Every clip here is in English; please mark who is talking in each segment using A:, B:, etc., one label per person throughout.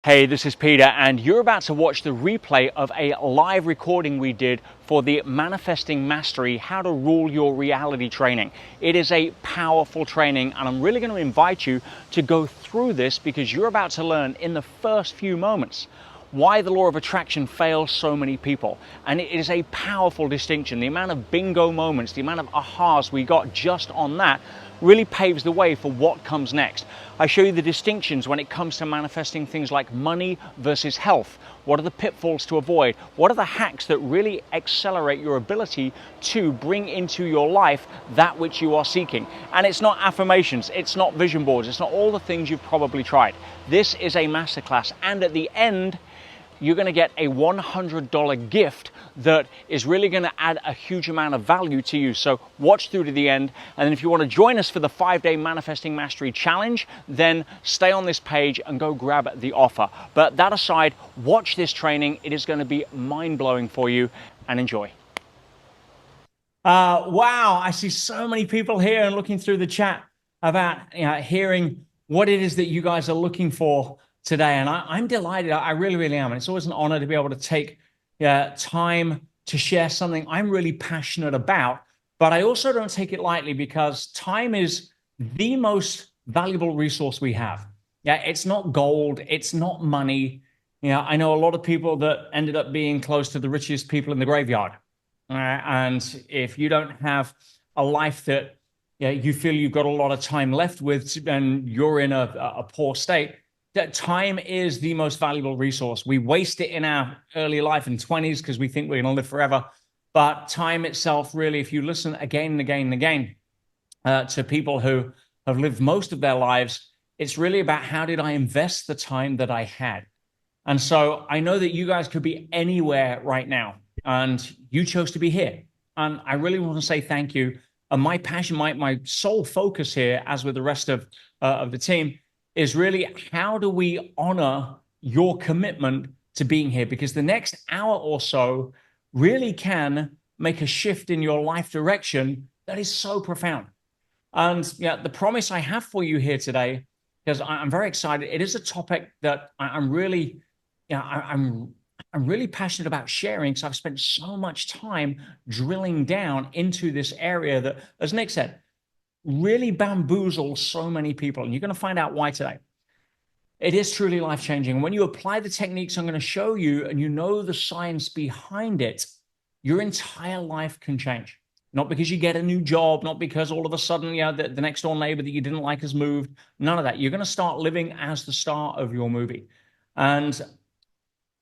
A: Hey, this is Peter, and you're about to watch the replay of a live recording we did for the Manifesting Mastery How to Rule Your Reality training. It is a powerful training, and I'm really going to invite you to go through this because you're about to learn in the first few moments why the law of attraction fails so many people. And it is a powerful distinction. The amount of bingo moments, the amount of ahas we got just on that really paves the way for what comes next. I show you the distinctions when it comes to manifesting things like money versus health. What are the pitfalls to avoid? What are the hacks that really accelerate your ability to bring into your life that which you are seeking? And it's not affirmations, it's not vision boards, it's not all the things you've probably tried. This is a masterclass, and at the end, you're going to get a $100 gift that is really going to add a huge amount of value to you. So watch through to the end. And then if you want to join us for the 5-day Manifesting Mastery Challenge, then stay on this page and go grab the offer. But that aside, watch this training. It is going to be mind-blowing for you, and enjoy. Wow, I see so many people here and looking through the chat about hearing what it is that you guys are looking for today, and I'm delighted. I really am. And it's always an honor to be able to take time to share something I'm really passionate about, but I also don't take it lightly because time is the most valuable resource we have. It's not gold, it's not money. I know a lot of people that ended up being close to the richest people in the graveyard. And if you don't have a life that you feel you've got a lot of time left with and you're in a poor state, that time is the most valuable resource. We waste it in our early life and 20s because we think we're going to live forever. But time itself, really, if you listen again and again and again to people who have lived most of their lives, it's really about how did I invest the time that I had? And so I know that you guys could be anywhere right now, and you chose to be here. And I really want to say thank you. And my passion, my sole focus here, as with the rest of the team, is really how do we honor your commitment to being here? Because the next hour or so really can make a shift in your life direction that is so profound. And the promise I have for you here today, because I'm very excited, it is a topic that I'm really passionate about sharing, because I've spent so much time drilling down into this area that, as Nick said, really bamboozles so many people, and you're going to find out why today. It is truly life-changing. When you apply the techniques I'm going to show you and you know the science behind it, your entire life can change. Not because you get a new job, not because all of a sudden the next door neighbor that you didn't like has moved. None of that. You're going to start living as the star of your movie. And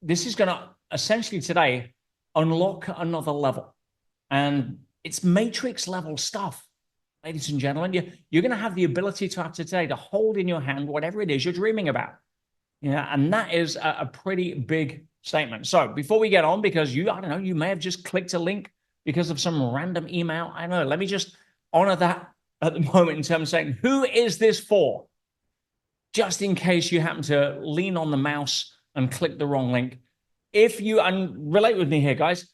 A: this is going to essentially today unlock another level. And it's matrix level stuff. Ladies and gentlemen, you're going to have the ability to have today to hold in your hand whatever it is you're dreaming about. And that is a pretty big statement. So before we get on, because I don't know, you may have just clicked a link because of some random email. I don't know. Let me just honor that at the moment in terms of saying, who is this for? Just in case you happen to lean on the mouse and click the wrong link. And relate with me here, guys.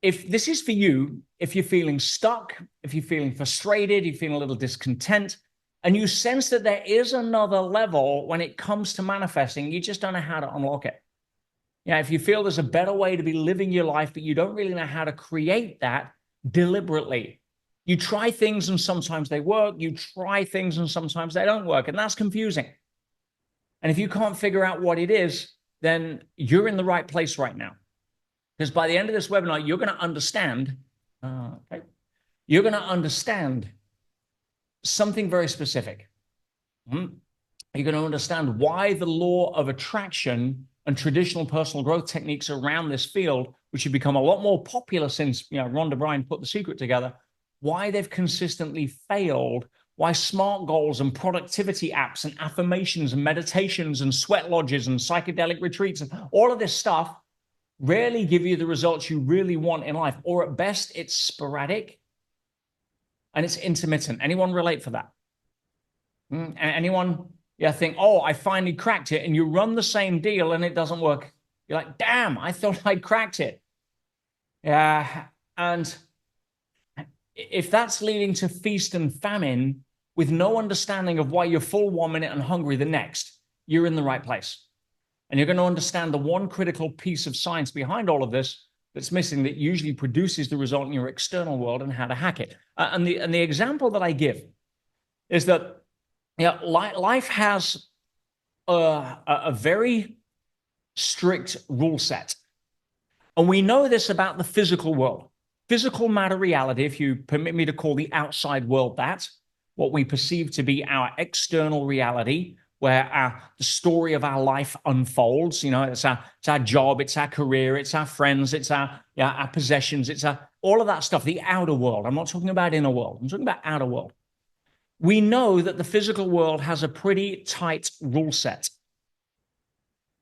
A: If this is for you, if you're feeling stuck, if you're feeling frustrated, you're feeling a little discontent, and you sense that there is another level when it comes to manifesting, you just don't know how to unlock it. If you feel there's a better way to be living your life, but you don't really know how to create that deliberately. You try things and sometimes they work. You try things and sometimes they don't work, and that's confusing. And if you can't figure out what it is, then you're in the right place right now. Because by the end of this webinar, you're going to understand, you're going to understand something very specific. You're going to understand why the law of attraction and traditional personal growth techniques around this field, which have become a lot more popular since Rhonda Bryan put The Secret together, why they've consistently failed, why SMART goals and productivity apps and affirmations and meditations and sweat lodges and psychedelic retreats and all of this stuff rarely give you the results you really want in life, or at best it's sporadic and it's intermittent. Anyone relate for that? Anyone think, oh, I finally cracked it, and you run the same deal and it doesn't work? You're like, damn, I thought I'd cracked it. And if that's leading to feast and famine with no understanding of why you're full one minute and hungry the next, you're in the right place. And you're going to understand the one critical piece of science behind all of this that's missing, that usually produces the result in your external world, and how to hack it. And the example that I give is that life has a very strict rule set. And we know this about the physical world. Physical matter reality, if you permit me to call the outside world that, what we perceive to be our external reality, where the story of our life unfolds. It's our job, it's our career, it's our friends, it's our possessions, it's all of that stuff, the outer world. I'm not talking about inner world. I'm talking about outer world. We know that the physical world has a pretty tight rule set.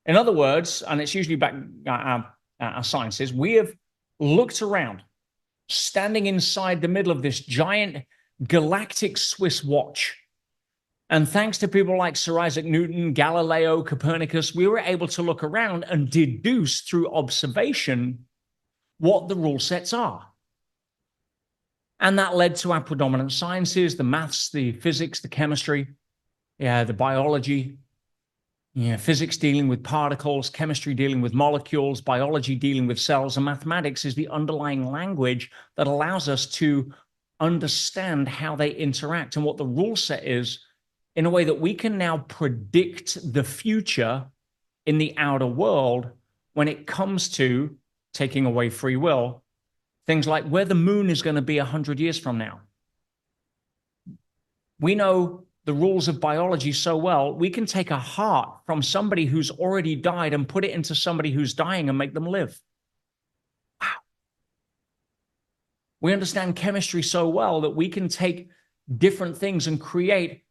A: In other words, and it's usually back our sciences, we have looked around, standing inside the middle of this giant galactic Swiss watch. And thanks to people like Sir Isaac Newton, Galileo, Copernicus, we were able to look around and deduce through observation what the rule sets are. And that led to our predominant sciences, the maths, the physics, the chemistry, the biology, physics dealing with particles, chemistry dealing with molecules, biology dealing with cells, and mathematics is the underlying language that allows us to understand how they interact and what the rule set is, in a way that we can now predict the future in the outer world when it comes to taking away free will. Things like where the moon is going to be 100 years from now. We know the rules of biology so well, we can take a heart from somebody who's already died and put it into somebody who's dying and make them live. Wow. We understand chemistry so well that we can take different things and create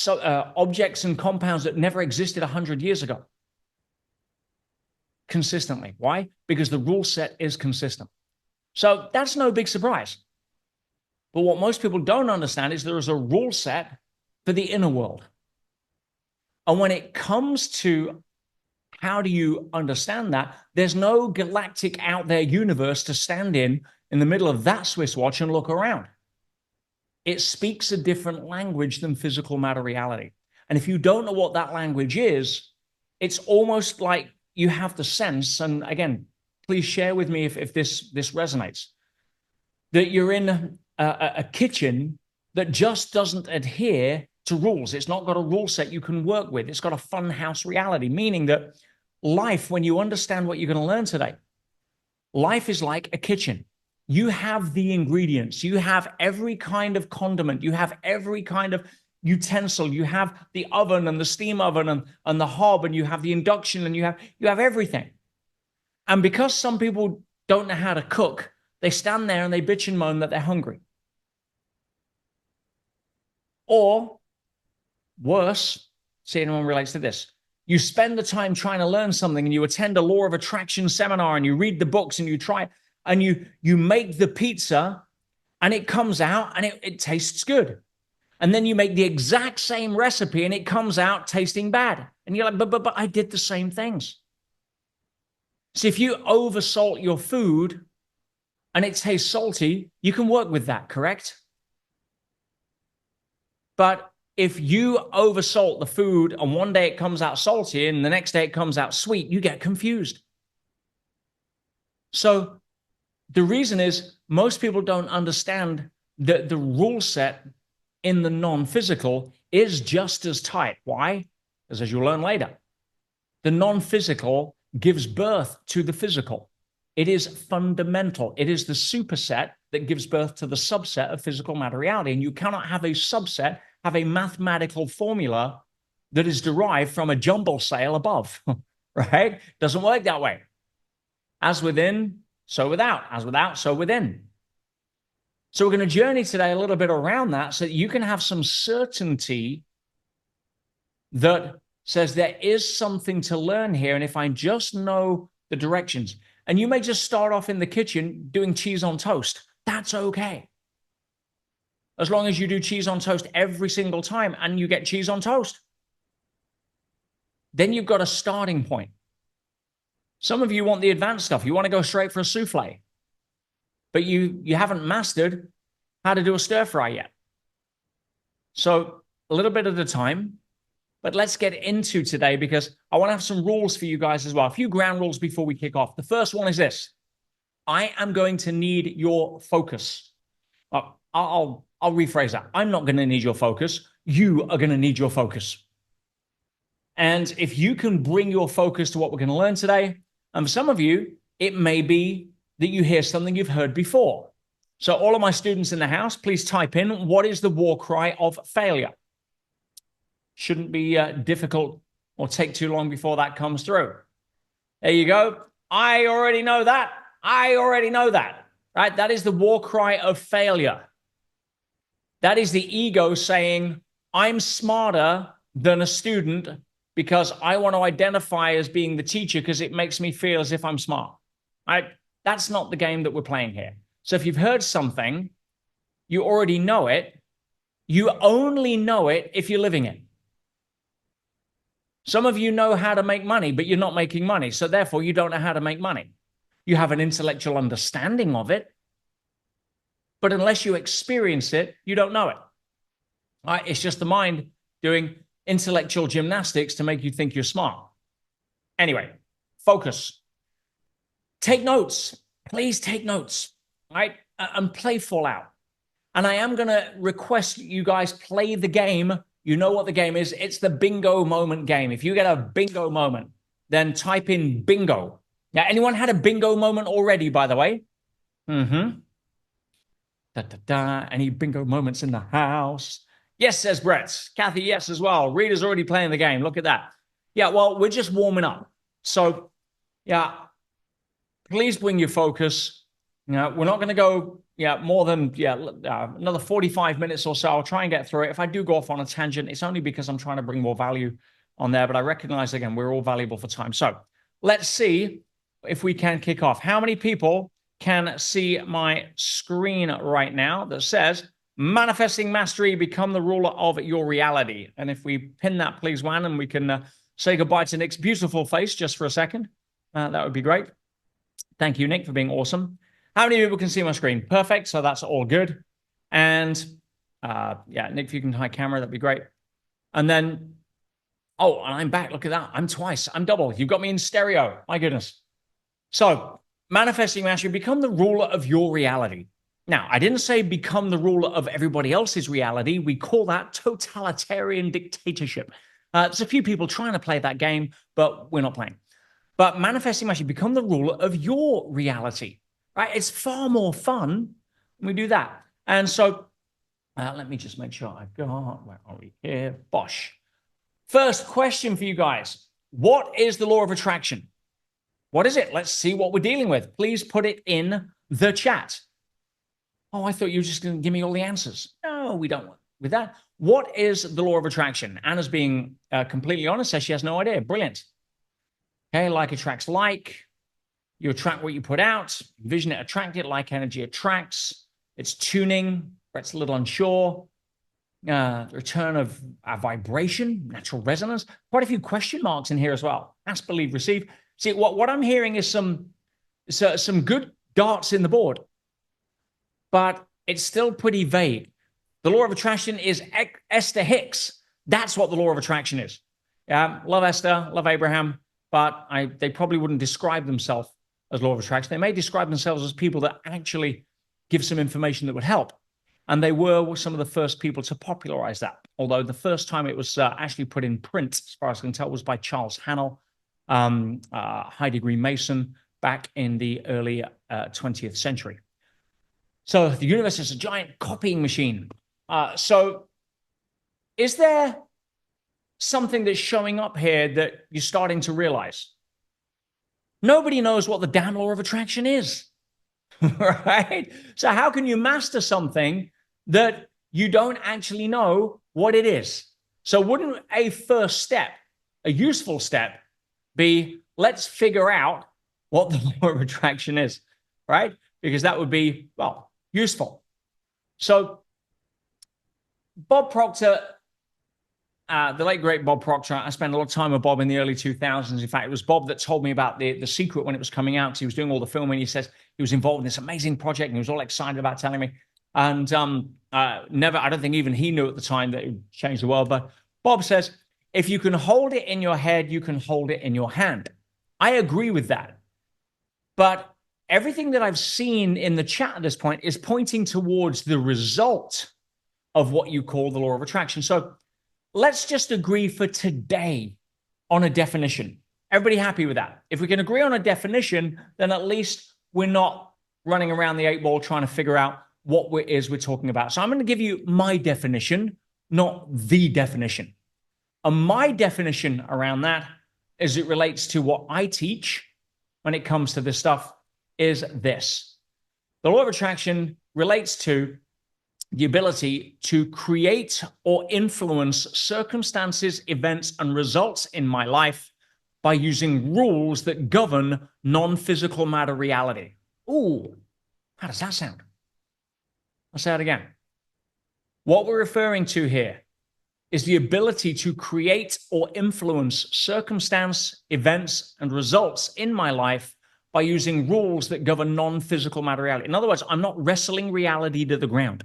A: objects and compounds that never existed 100 years ago. Consistently. Why? Because the rule set is consistent. So that's no big surprise. But what most people don't understand is there is a rule set for the inner world. And when it comes to how do you understand that, there's no galactic out there universe to stand in the middle of that Swiss watch and look around. It speaks a different language than physical matter reality. And if you don't know what that language is, it's almost like you have the sense, and again, please share with me if this resonates, that you're in a kitchen that just doesn't adhere to rules. It's not got a rule set you can work with. It's got a fun house reality, meaning that life, when you understand what you're going to learn today, life is like a kitchen. You have the ingredients. You have every kind of condiment. You have every kind of utensil. You have the oven and the steam oven and the hob, and you have the induction, and you have everything. And because some people don't know how to cook, they stand there and they bitch and moan that they're hungry. Or worse, see anyone relates to this. You spend the time trying to learn something, and you attend a law of attraction seminar, and you read the books, and you try, and you make the pizza, and it comes out and it tastes good. And then you make the exact same recipe and it comes out tasting bad. And you're like, but I did the same things. So if you oversalt your food and it tastes salty, you can work with that, correct? But if you oversalt the food and one day it comes out salty and the next day it comes out sweet, you get confused. So the reason is most people don't understand that the rule set in the non-physical is just as tight. Why? Because as you'll learn later, the non-physical gives birth to the physical. It is fundamental. It is the superset that gives birth to the subset of physical matter reality. And you cannot have a subset, have a mathematical formula that is derived from a jumble sale above, right? Doesn't work that way. As within, so without. As without, so within. So we're going to journey today a little bit around that so that you can have some certainty that says there is something to learn here. And if I just know the directions, and you may just start off in the kitchen doing cheese on toast, that's okay. As long as you do cheese on toast every single time and you get cheese on toast, then you've got a starting point. Some of you want the advanced stuff. You want to go straight for a souffle, but you haven't mastered how to do a stir fry yet. So a little bit at a time, But let's get into today because I want to have some rules for you guys as well. A few ground rules before we kick off. The first one is this. I am going to need your focus. I'll rephrase that. I'm not going to need your focus. You are going to need your focus. And if you can bring your focus to what we're going to learn today, and for some of you, it may be that you hear something you've heard before. So all of my students in the house, please type in, what is the war cry of failure? Shouldn't be difficult or take too long before that comes through. There you go. I already know that. I already know that, right? That is the war cry of failure. That is the ego saying, I'm smarter than a student because I want to identify as being the teacher because it makes me feel as if I'm smart, right? That's not the game that we're playing here. So if you've heard something, you already know it. You only know it if you're living it. Some of you know how to make money, but you're not making money. So therefore, you don't know how to make money. You have an intellectual understanding of it, but unless you experience it, you don't know it. Right? It's just the mind doing intellectual gymnastics to make you think you're smart. Anyway, focus. Take notes. Please take notes, right? And play full out. And I am going to request you guys play the game. You know what the game is. It's the bingo moment game. If you get a bingo moment, then type in bingo. Now, anyone had a bingo moment already, by the way? Mm-hmm. Any bingo moments in the house? Yes, says Brett. Kathy, yes, as well. Rita's already playing the game. Look at that. Yeah, well, we're just warming up. So, yeah, please bring your focus. You know, we're not going to go more than another 45 minutes or so. I'll try and get through it. If I do go off on a tangent, it's only because I'm trying to bring more value on there. But I recognize, again, we're all valuable for time. So let's see if we can kick off. How many people can see my screen right now that says manifesting mastery, become the ruler of your reality? And if we pin that, please, Juan, and we can say goodbye to Nick's beautiful face just for a second. That would be great. Thank you, Nick, for being awesome. How many people can see my screen? Perfect. So that's all good. And Nick, if you can high camera, that'd be great. And then, and I'm back. Look at that. I'm twice. I'm double. You've got me in stereo. My goodness. So manifesting mastery, become the ruler of your reality. Now, I didn't say become the ruler of everybody else's reality. We call that totalitarian dictatorship. There's a few people trying to play that game, but we're not playing. But manifesting mastery, become the ruler of your reality. Right? It's far more fun when we do that. And so let me just make sure I've got, where are we here? Bosh. First question for you guys. What is the law of attraction? What is it? Let's see what we're dealing with. Please put it in the chat. Oh, I thought you were just going to give me all the answers. No, we don't want with that. What is the law of attraction? Anna's being completely honest, says she has no idea. Brilliant. Okay, like attracts like. You attract what you put out. Vision it, attract it. Like energy attracts. It's tuning. Brett's a little unsure. Return of a vibration, natural resonance. Quite a few question marks in here as well. Ask, believe, receive. See, what I'm hearing is some good darts in the board, but it's still pretty vague. The law of attraction is Esther Hicks. That's what the law of attraction is. Love Esther, love Abraham, but they probably wouldn't describe themselves as law of attraction. They may describe themselves as people that actually give some information that would help. And they were some of the first people to popularize that. Although the first time it was actually put in print, as far as I can tell, was by Charles Hannell, high degree Mason, back in the early 20th century. So the universe is a giant copying machine. So is there something that's showing up here that you're starting to realize? Nobody knows what the damn law of attraction is, right? So how can you master something that you don't actually know what it is? So wouldn't a first step, a useful step, be let's figure out what the law of attraction is, right? Because that would be, well, useful. So Bob Proctor, the late, great Bob Proctor, I spent a lot of time with Bob in the early 2000s. In fact, it was Bob that told me about The Secret when it was coming out. He was doing all the filming. He says he was involved in this amazing project and he was all excited about telling me. And I don't think even he knew at the time that it would change the world. But Bob says, if you can hold it in your head, you can hold it in your hand. I agree with that. But everything that I've seen in the chat at this point is pointing towards the result of what you call the law of attraction. So let's just agree for today on a definition. Everybody happy with that? If we can agree on a definition, then at least we're not running around the 8 ball trying to figure out what it is we're talking about. So I'm going to give you my definition, not the definition. And my definition around that, as it relates to what I teach when it comes to this stuff, is this. The law of attraction relates to the ability to create or influence circumstances, events, and results in my life by using rules that govern non-physical matter reality. Ooh, how does that sound? I'll say it again. What we're referring to here is the ability to create or influence circumstance, events, and results in my life by using rules that govern non-physical matter reality. In other words, I'm not wrestling reality to the ground.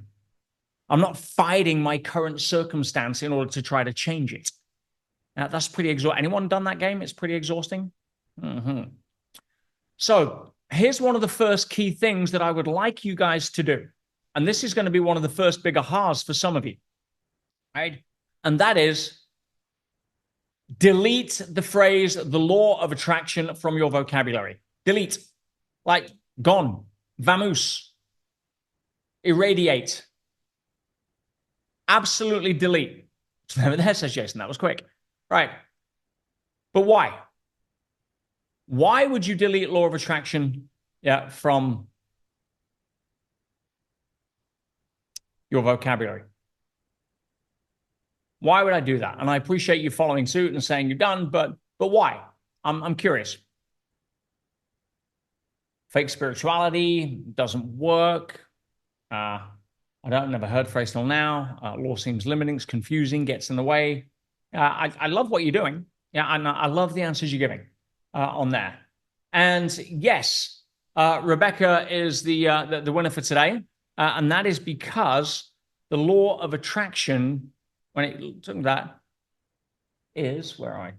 A: I'm not fighting my current circumstance in order to try to change it. Now, that's pretty exhausting. Anyone done that game? It's pretty exhausting. So here's one of the first key things that I would like you guys to do. And this is going to be one of the first big ahas for some of you, right? And that is delete the phrase, the law of attraction, from your vocabulary. Delete, like gone, vamoose, irradiate, absolutely delete. It's never there, says Jason. That was quick. Right. But why? Why would you delete law of attraction from your vocabulary? Why would I do that? And I appreciate you following suit and saying you're done, but why? I'm curious. Fake spirituality doesn't work. I never heard the phrase till now. Law seems limiting, it's confusing, gets in the way. I love what you're doing. Yeah, and I love the answers you're giving on there. And yes, Rebecca is the winner for today, and that is because the law of attraction, when it took that, is where I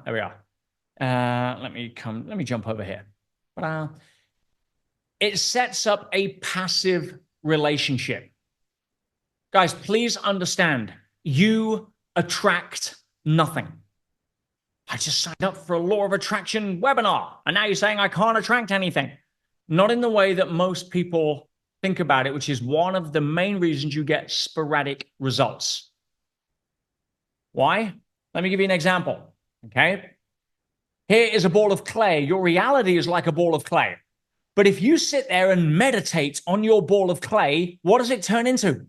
A: there we are. Let me jump over here. It sets up a passive relationship. Guys, please understand, you attract nothing. I just signed up for a law of attraction webinar, and now you're saying I can't attract anything. Not in the way that most people think about it, which is one of the main reasons you get sporadic results. Why? Let me give you an example, okay? Here is a ball of clay. Your reality is like a ball of clay. But if you sit there and meditate on your ball of clay, what does it turn into?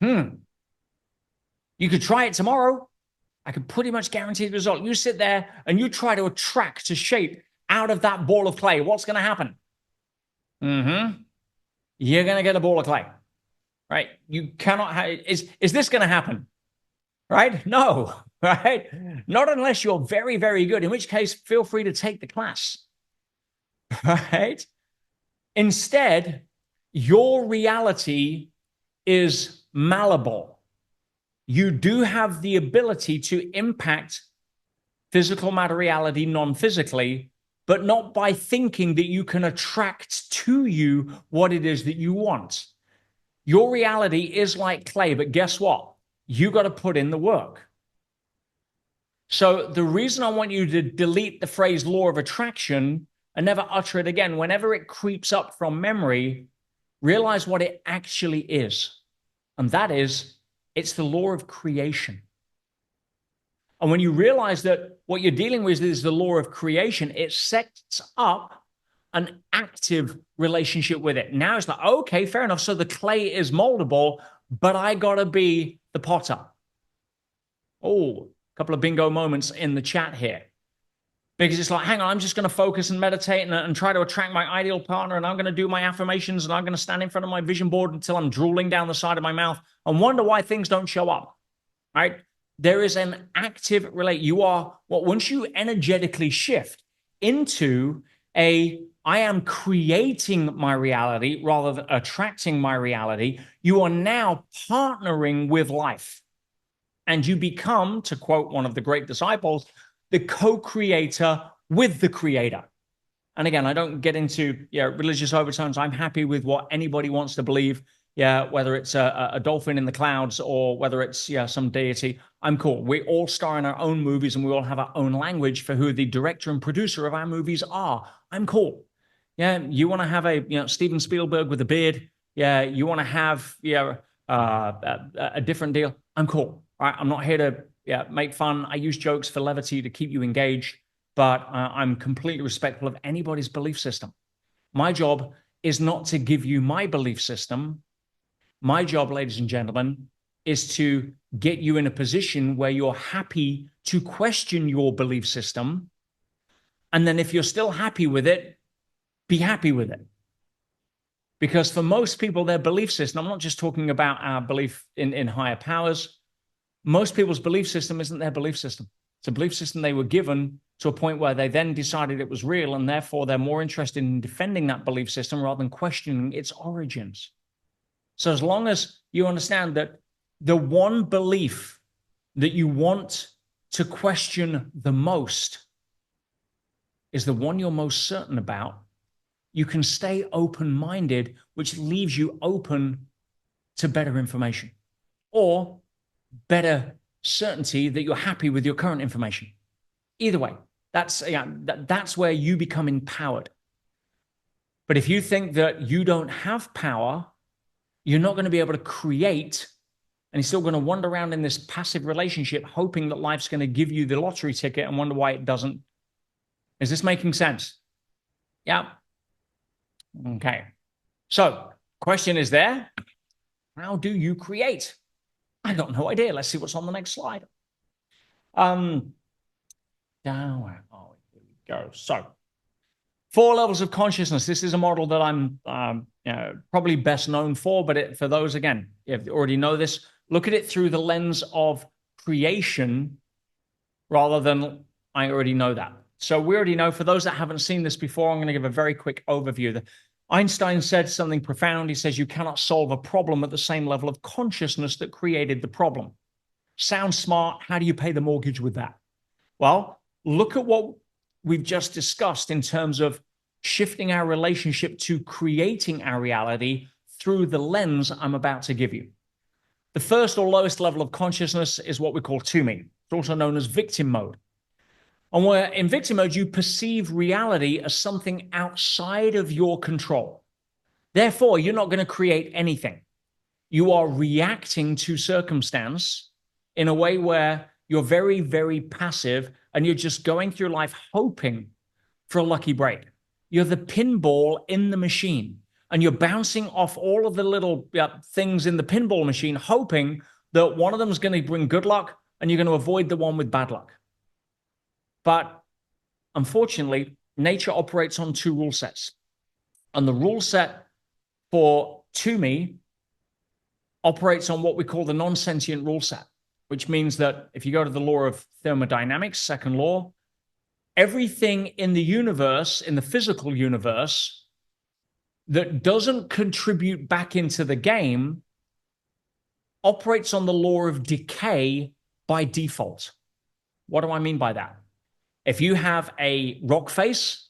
A: You could try it tomorrow. I can pretty much guarantee the result. You sit there and you try to attract a shape out of that ball of clay. What's going to happen? You're going to get a ball of clay, right? You cannot have, is this going to happen? Right? No, right? Not unless you're very, very good, in which case, feel free to take the class, right? Instead, your reality is malleable. You do have the ability to impact physical matter reality non-physically, but not by thinking that you can attract to you what it is that you want. Your reality is like clay, but guess what? You got to put in the work. So the reason I want you to delete the phrase law of attraction and never utter it again, whenever it creeps up from memory, realize what it actually is. And that is, it's the law of creation. And when you realize that what you're dealing with is the law of creation, it sets up an active relationship with it. Now it's like, okay, fair enough. So the clay is moldable, but I got to be the potter. Oh, a couple of bingo moments in the chat here. Because it's like, hang on, I'm just going to focus and meditate and try to attract my ideal partner, and I'm going to do my affirmations, and I'm going to stand in front of my vision board until I'm drooling down the side of my mouth and wonder why things don't show up, right? There is an active once you energetically shift into I am creating my reality rather than attracting my reality, you are now partnering with life. And you become, to quote one of the great disciples, the co-creator with the creator. And again, I don't get into religious overtones. I'm happy with what anybody wants to believe. Whether it's a dolphin in the clouds or whether it's some deity, I'm cool. We all star in our own movies and we all have our own language for who the director and producer of our movies are. I'm cool. You want to have a Steven Spielberg with a beard. You want to have a different deal. I'm cool. All right, I'm not here to make fun. I use jokes for levity to keep you engaged, but I'm completely respectful of anybody's belief system. My job is not to give you my belief system. My job, ladies and gentlemen, is to get you in a position where you're happy to question your belief system. And then if you're still happy with it, be happy with it. Because for most people, their belief system, I'm not just talking about our belief in higher powers. Most people's belief system isn't their belief system. It's a belief system they were given to a point where they then decided it was real, and therefore they're more interested in defending that belief system rather than questioning its origins. So as long as you understand that the one belief that you want to question the most is the one you're most certain about, you can stay open-minded, which leaves you open to better information or better certainty that you're happy with your current information. Either way, that's where you become empowered. But if you think that you don't have power, you're not going to be able to create, and you're still going to wander around in this passive relationship hoping that life's going to give you the lottery ticket and wonder why it doesn't. Is this making sense? Yeah. Okay. So, question is there. How do you create? I got no idea. Let's see what's on the next slide. Down. Oh, here we go. So, 4 levels of consciousness. This is a model that I'm probably best known for, but for those, again, if you already know this, look at it through the lens of creation rather than I already know that. So we already know, for those that haven't seen this before, I'm going to give a very quick overview. Einstein said something profound. He says, you cannot solve a problem at the same level of consciousness that created the problem. Sounds smart. How do you pay the mortgage with that? Well, look at what we've just discussed in terms of shifting our relationship to creating our reality through the lens I'm about to give you. The first or lowest level of consciousness is what we call to me. It's also known as victim mode. And where in victim mode, you perceive reality as something outside of your control. Therefore, you're not going to create anything. You are reacting to circumstance in a way where you're very, very passive and you're just going through life hoping for a lucky break. You're the pinball in the machine and you're bouncing off all of the little things in the pinball machine, hoping that one of them is going to bring good luck and you're going to avoid the one with bad luck. But unfortunately, nature operates on 2 rule sets. And the rule set for to me operates on what we call the non-sentient rule set, which means that if you go to the law of thermodynamics, second law, everything in the universe, in the physical universe, that doesn't contribute back into the game operates on the law of decay by default. What do I mean by that? If you have a rock face,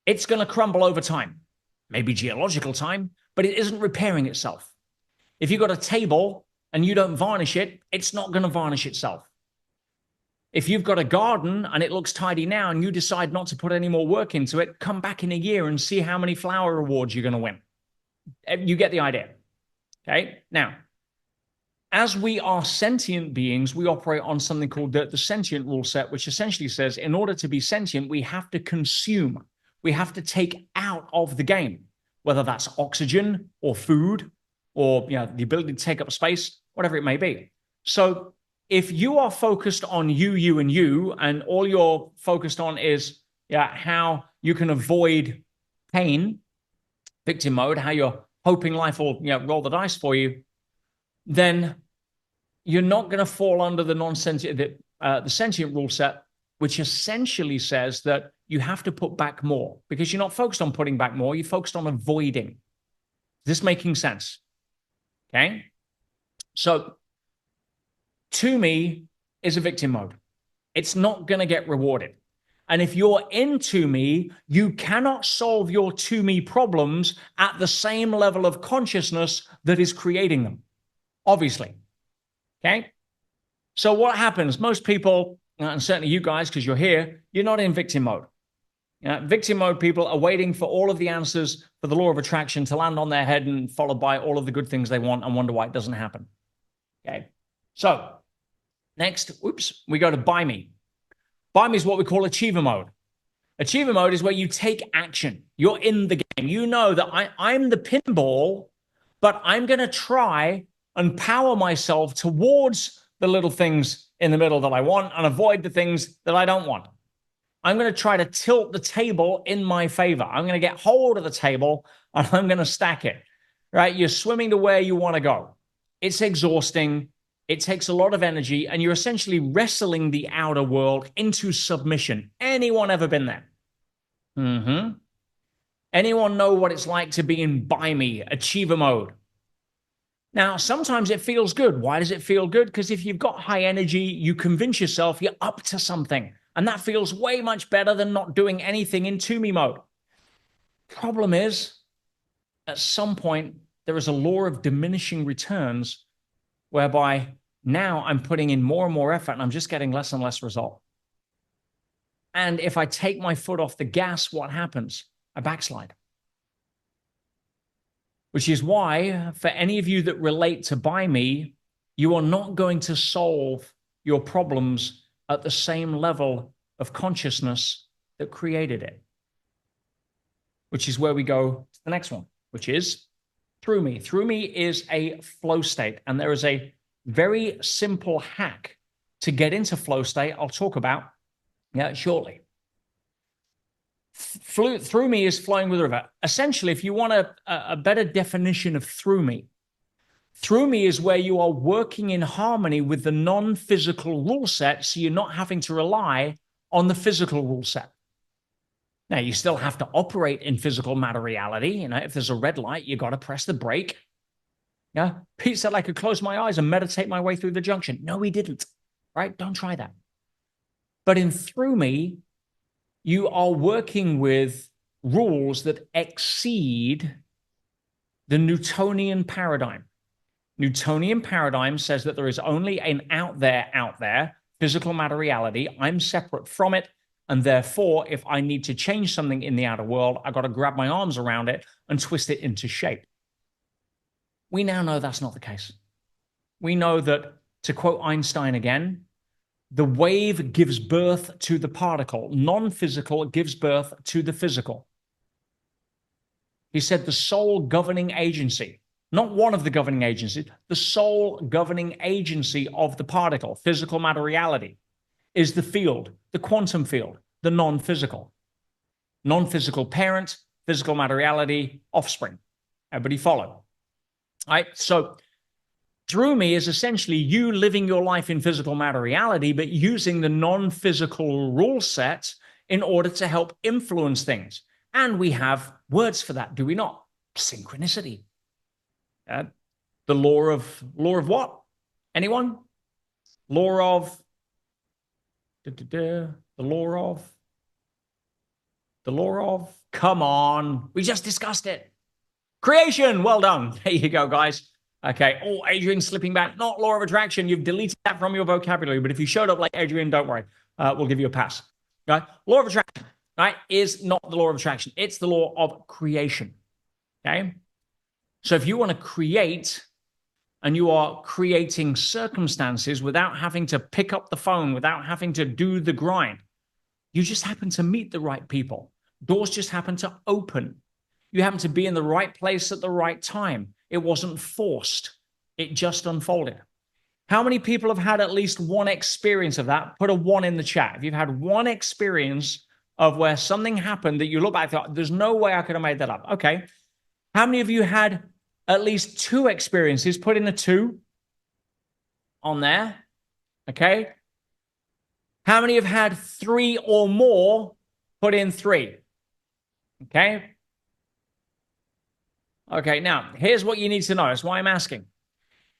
A: it's going to crumble over time, maybe geological time, but it isn't repairing itself. If you've got a table and you don't varnish it, it's not going to varnish itself. If you've got a garden and it looks tidy now and you decide not to put any more work into it, come back in a year and see how many flower awards you're going to win. You get the idea. Okay? Now, as we are sentient beings, we operate on something called the sentient rule set, which essentially says in order to be sentient, we have to consume. We have to take out of the game, whether that's oxygen or food or the ability to take up space, whatever it may be. So if you are focused on you, and all you're focused on is how you can avoid pain, victim mode, how you're hoping life will roll the dice for you, then you're not going to fall under the non-sentient, the sentient rule set, which essentially says that you have to put back more because you're not focused on putting back more. You're focused on avoiding. Is this making sense? Okay. So To me is a victim mode. It's not going to get rewarded. And if you're in to me, you cannot solve your to me problems at the same level of consciousness that is creating them, obviously. Okay? So what happens? Most people, and certainly you guys, because you're here, you're not in victim mode. Victim mode people are waiting for all of the answers for the law of attraction to land on their head and followed by all of the good things they want and wonder why it doesn't happen. Okay? So next, we go to buy me. Buy me is what we call achiever mode. Achiever mode is where you take action. You're in the game. You know that I'm the pinball, but I'm going to try and power myself towards the little things in the middle that I want and avoid the things that I don't want. I'm going to try to tilt the table in my favor. I'm going to get hold of the table and I'm going to stack it, right? You're swimming to where you want to go. It's exhausting. It takes a lot of energy, and you're essentially wrestling the outer world into submission. Anyone ever been there? Anyone know what it's like to be in buy me, achiever mode? Now, sometimes it feels good. Why does it feel good? Because if you've got high energy, you convince yourself you're up to something, and that feels way much better than not doing anything in to me mode. Problem is, at some point, there is a law of diminishing returns whereby now I'm putting in more and more effort and I'm just getting less and less result. And if I take my foot off the gas, what happens? I backslide. Which is why, for any of you that relate to buy me, you are not going to solve your problems at the same level of consciousness that created it. Which is where we go to the next one, which is through me. Through me is a flow state, and there is a very simple hack to get into flow state I'll talk about shortly. Through me is flowing with the river. Essentially, if you want a better definition of through me is where you are working in harmony with the non-physical rule set, so you're not having to rely on the physical rule set. Now, you still have to operate in physical matter reality. If there's a red light, you got to press the brake. Yeah, Pete said I could close my eyes and meditate my way through the junction. No, he didn't, right? Don't try that. But in through me, you are working with rules that exceed the Newtonian paradigm. Newtonian paradigm says that there is only an out there, physical matter reality. I'm separate from it. And therefore, if I need to change something in the outer world, I got to grab my arms around it and twist it into shape. We now know that's not the case. We know that, to quote Einstein again, the wave gives birth to the particle. Non-physical gives birth to the physical. He said the sole governing agency, not one of the governing agencies, the sole governing agency of the particle, physical matter reality, is the field, the quantum field, the non-physical. Non-physical parent, physical matter reality, offspring. Everybody follow? All right, so through me is essentially you living your life in physical matter reality, but using the non-physical rule set in order to help influence things. And we have words for that, do we not? Synchronicity. The law of what? Anyone? Law of the law of, come on, we just discussed it. Creation, well done. There you go, guys. Okay, Adrian's slipping back. Not law of attraction. You've deleted that from your vocabulary, but if you showed up like Adrian, don't worry. We'll give you a pass. Right? Law of attraction, right, is not the law of attraction. It's the law of creation. Okay? So if you want to create, and you are creating circumstances without having to pick up the phone, without having to do the grind, you just happen to meet the right people. Doors just happen to open. You happen to be in the right place at the right time. It wasn't forced. It just unfolded. How many people have had at least one experience of that? Put a 1 in the chat. If you've had one experience of where something happened that you look back and thought, there's no way I could have made that up. Okay. How many of you had at least 2 experiences? Put in a 2 on there. Okay. How many have had 3 or more? Put in 3. Okay. Okay, now, here's what you need to know. That's why I'm asking.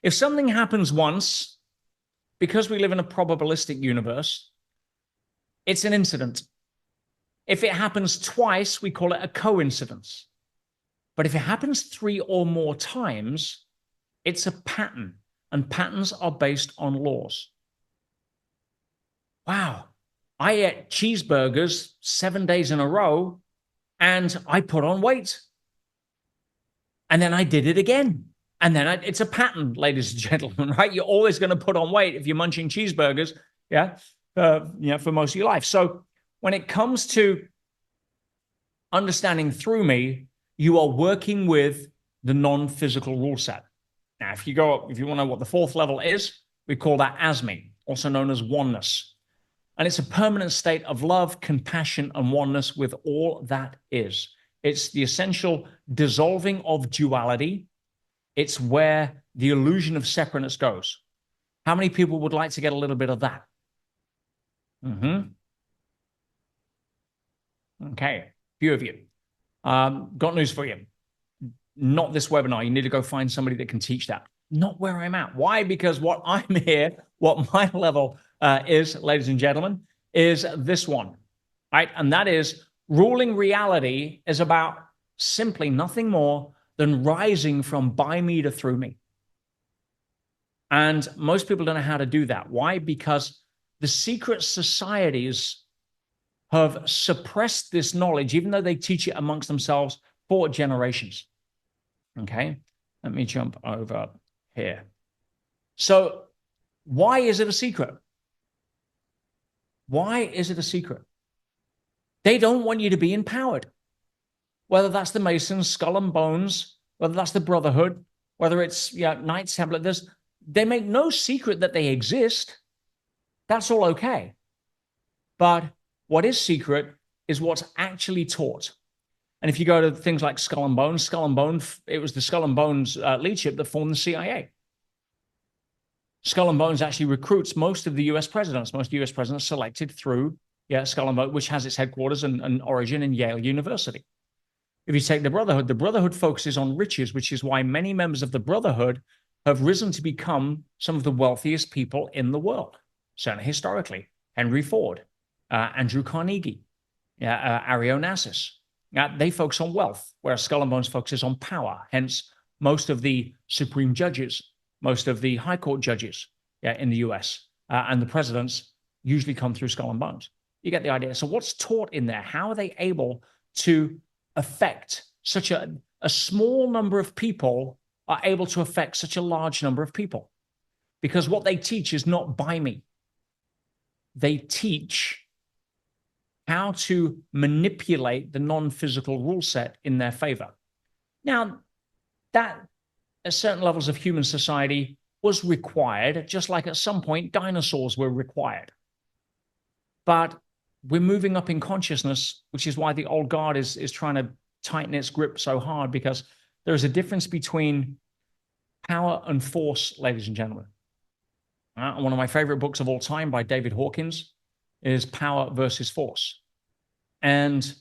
A: If something happens once, because we live in a probabilistic universe, it's an incident. If it happens twice, we call it a coincidence. But if it happens 3 or more times, it's a pattern, and patterns are based on laws. Wow, I ate cheeseburgers 7 days in a row, and I put on weight. And then I did it again. And then it's a pattern, ladies and gentlemen, right? You're always going to put on weight if you're munching cheeseburgers, for most of your life. So when it comes to understanding through me, you are working with the non-physical rule set. Now, if you want to know what the 4th level is, we call that ASME, also known as oneness. And it's a permanent state of love, compassion, and oneness with all that is. It's the essential dissolving of duality. It's where the illusion of separateness goes. How many people would like to get a little bit of that? Okay, few of you. Got news for you. Not this webinar. You need to go find somebody that can teach that. Not where I'm at. Why? Because what I'm here, what my level is, ladies and gentlemen, is this one, right? And that is ruling reality is about simply nothing more than rising from by me to through me. And most people don't know how to do that. Why? Because the secret societies have suppressed this knowledge, even though they teach it amongst themselves for generations. Okay, let me jump over here. So why is it a secret? Why is it a secret? They don't want you to be empowered. Whether that's the Masons, Skull and Bones, whether that's the Brotherhood, whether it's Knights Templar, they make no secret that they exist. That's all okay. But what is secret is what's actually taught. And if you go to things like Skull and Bones, it was the Skull and Bones leadership that formed the CIA. Skull and Bones actually recruits most of the US presidents. Most US presidents selected through Skull and Bones, which has its headquarters and origin in Yale University. If you take the Brotherhood focuses on riches, which is why many members of the Brotherhood have risen to become some of the wealthiest people in the world, certainly historically. Henry Ford, Andrew Carnegie, Ari Onassis. They focus on wealth, whereas Skull and Bones focuses on power. Hence, most of the supreme judges, most of the high court judges in the US and the presidents usually come through Skull and Bones. You get the idea. So what's taught in there? How are they able to affect such a small number of people are able to affect such a large number of people? Because what they teach is not by me. They teach how to manipulate the non-physical rule set in their favor. Now, that at certain levels of human society was required, just like at some point dinosaurs were required. But we're moving up in consciousness, which is why the old guard is trying to tighten its grip so hard, because there is a difference between power and force, ladies and gentlemen. One of my favorite books of all time by David Hawkins is Power versus Force. And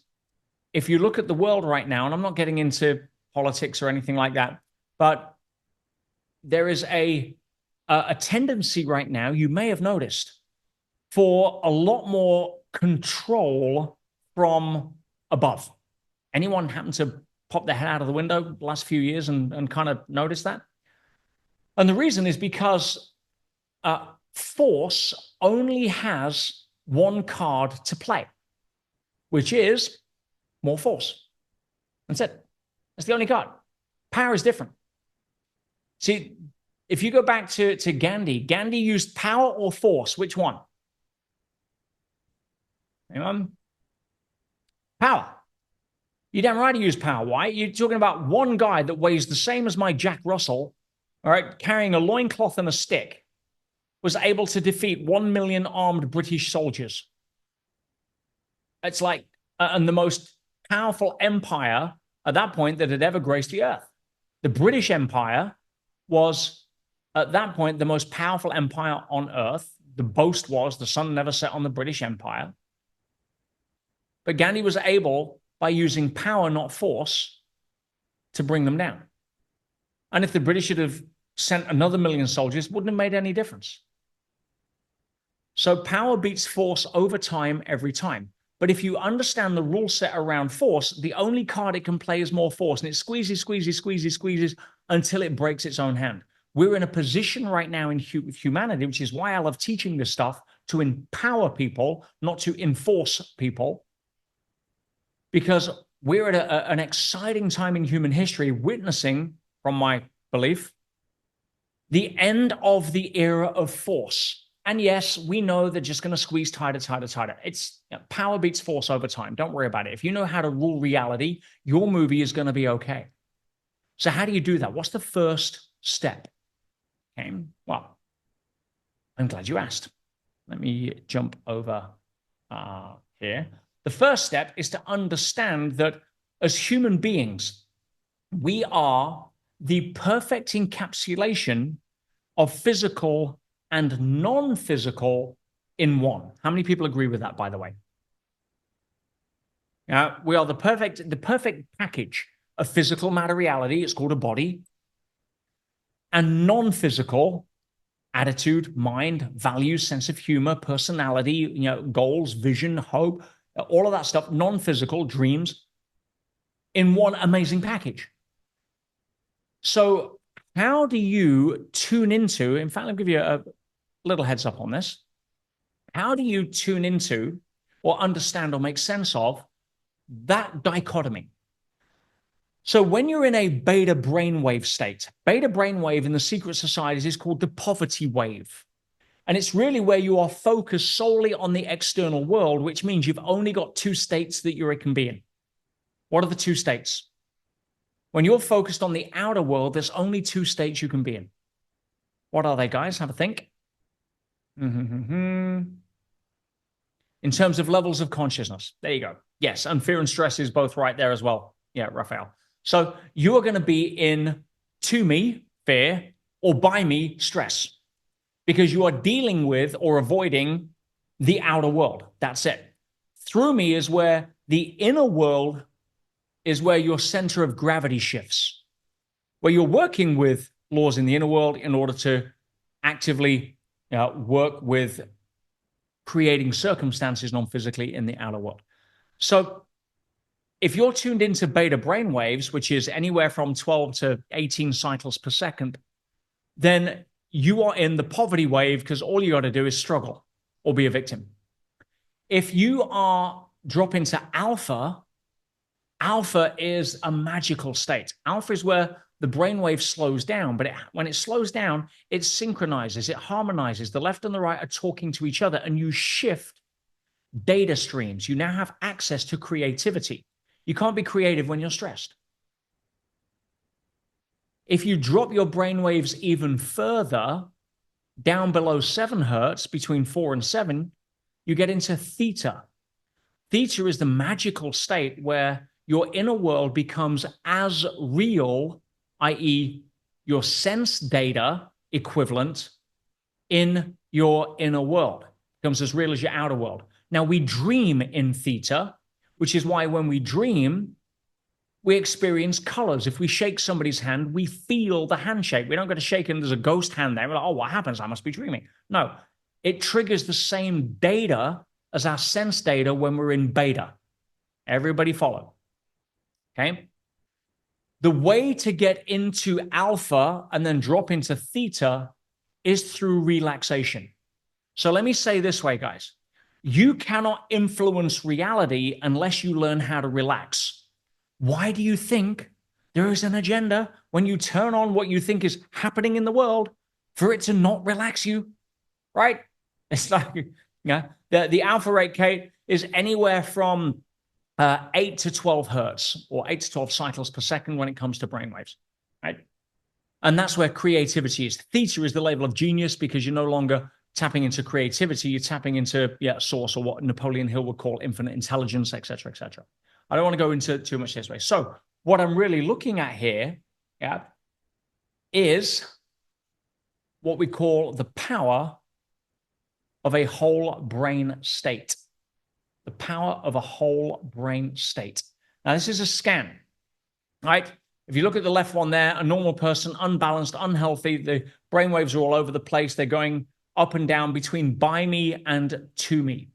A: if you look at the world right now, and I'm not getting into politics or anything like that, but there is a tendency right now, you may have noticed, for a lot more control from above. Anyone happen to pop their head out of the window the last few years and kind of notice that? And the reason is because force only has one card to play, which is more force. That's it. That's the only card. Power is different. See, if you go back to Gandhi, Gandhi used power or force. Which one? Anyone? Power. You're damn right he used power. Why? You're talking about one guy that weighs the same as my Jack Russell, all right, carrying a loincloth and a stick, was able to defeat 1 million armed British soldiers. It's like, and the most powerful empire at that point that had ever graced the earth. The British Empire was, at that point, the most powerful empire on earth. The boast was the sun never set on the British Empire. But Gandhi was able, by using power, not force, to bring them down. And if the British should have sent another 1 million soldiers, it wouldn't have made any difference. So power beats force over time, every time. But if you understand the rule set around force, the only card it can play is more force. And it squeezes, squeezes, squeezes, squeezes until it breaks its own hand. We're in a position right now in humanity, which is why I love teaching this stuff, to empower people, not to enforce people. Because we're at an exciting time in human history, witnessing, from my belief, the end of the era of force. And yes, we know they're just going to squeeze tighter, tighter, tighter. It's power beats force over time. Don't worry about it. If you know how to rule reality, your movie is going to be okay. So how do you do that? What's the first step? Okay, well, I'm glad you asked. Let me jump over here. The first step is to understand that as human beings, we are the perfect encapsulation of physical and non-physical in one. How many people agree with that, by the way? We are the perfect package of physical materiality. It's called a body. And non-physical attitude, mind, values, sense of humor, personality, goals, vision, hope, all of that stuff, non-physical, dreams, in one amazing package. So how do you tune into, in fact, I'll give you a little heads up on this. How do you tune into or understand or make sense of that dichotomy? So when you're in a beta brainwave state, beta brainwave in the secret societies is called the poverty wave. And it's really where you are focused solely on the external world, which means you've only got two states that you can be in. What are the two states? When you're focused on the outer world, there's only two states you can be in. What are they, guys? Have a think. In terms of levels of consciousness. There you go. Yes, and fear and stress is both right there as well. Yeah, Raphael. So you are going to be in to me, fear, or by me, stress, because you are dealing with or avoiding the outer world. That's it. Through me is where the inner world is, where your center of gravity shifts, where you're working with laws in the inner world in order to actively work with creating circumstances non-physically in the outer world. So if you're tuned into beta brainwaves, which is anywhere from 12 to 18 cycles per second, then you are in the poverty wave, because all you got to do is struggle or be a victim. If you are drop into alpha, alpha is a magical state. Alpha is where the brainwave slows down, but when it slows down, it synchronizes, it harmonizes. The left and the right are talking to each other, and you shift data streams. You now have access to creativity. You can't be creative when you're stressed. If you drop your brainwaves even further, down below 7 hertz, between 4 and 7, you get into theta. Theta is the magical state where your inner world becomes as real, i.e., your sense data equivalent in your inner world. Becomes as real as your outer world. Now, we dream in theta, which is why when we dream, we experience colors. If we shake somebody's hand, we feel the handshake. We don't get to shake and there's a ghost hand there. We're like, oh, what happens? I must be dreaming. No, it triggers the same data as our sense data when we're in beta. Everybody follow? Okay. The way to get into alpha and then drop into theta is through relaxation. So let me say this way, guys. You cannot influence reality unless you learn how to relax. Why do you think there is an agenda when you turn on what you think is happening in the world for it to not relax you? Right? It's like, the alpha rate, Kate, is anywhere from 8 to 12 hertz, or 8 to 12 cycles per second when it comes to brainwaves, right? And that's where creativity is. Theta is the level of genius, because you're no longer tapping into creativity, you're tapping into source, or what Napoleon Hill would call infinite intelligence, et cetera, et cetera. I don't want to go into too much this way. So what I'm really looking at here is what we call the power of a whole brain state. The power of a whole brain state. Now, this is a scan, right? If you look at the left one there, a normal person, unbalanced, unhealthy, the brainwaves are all over the place. They're going up and down between by me and to me.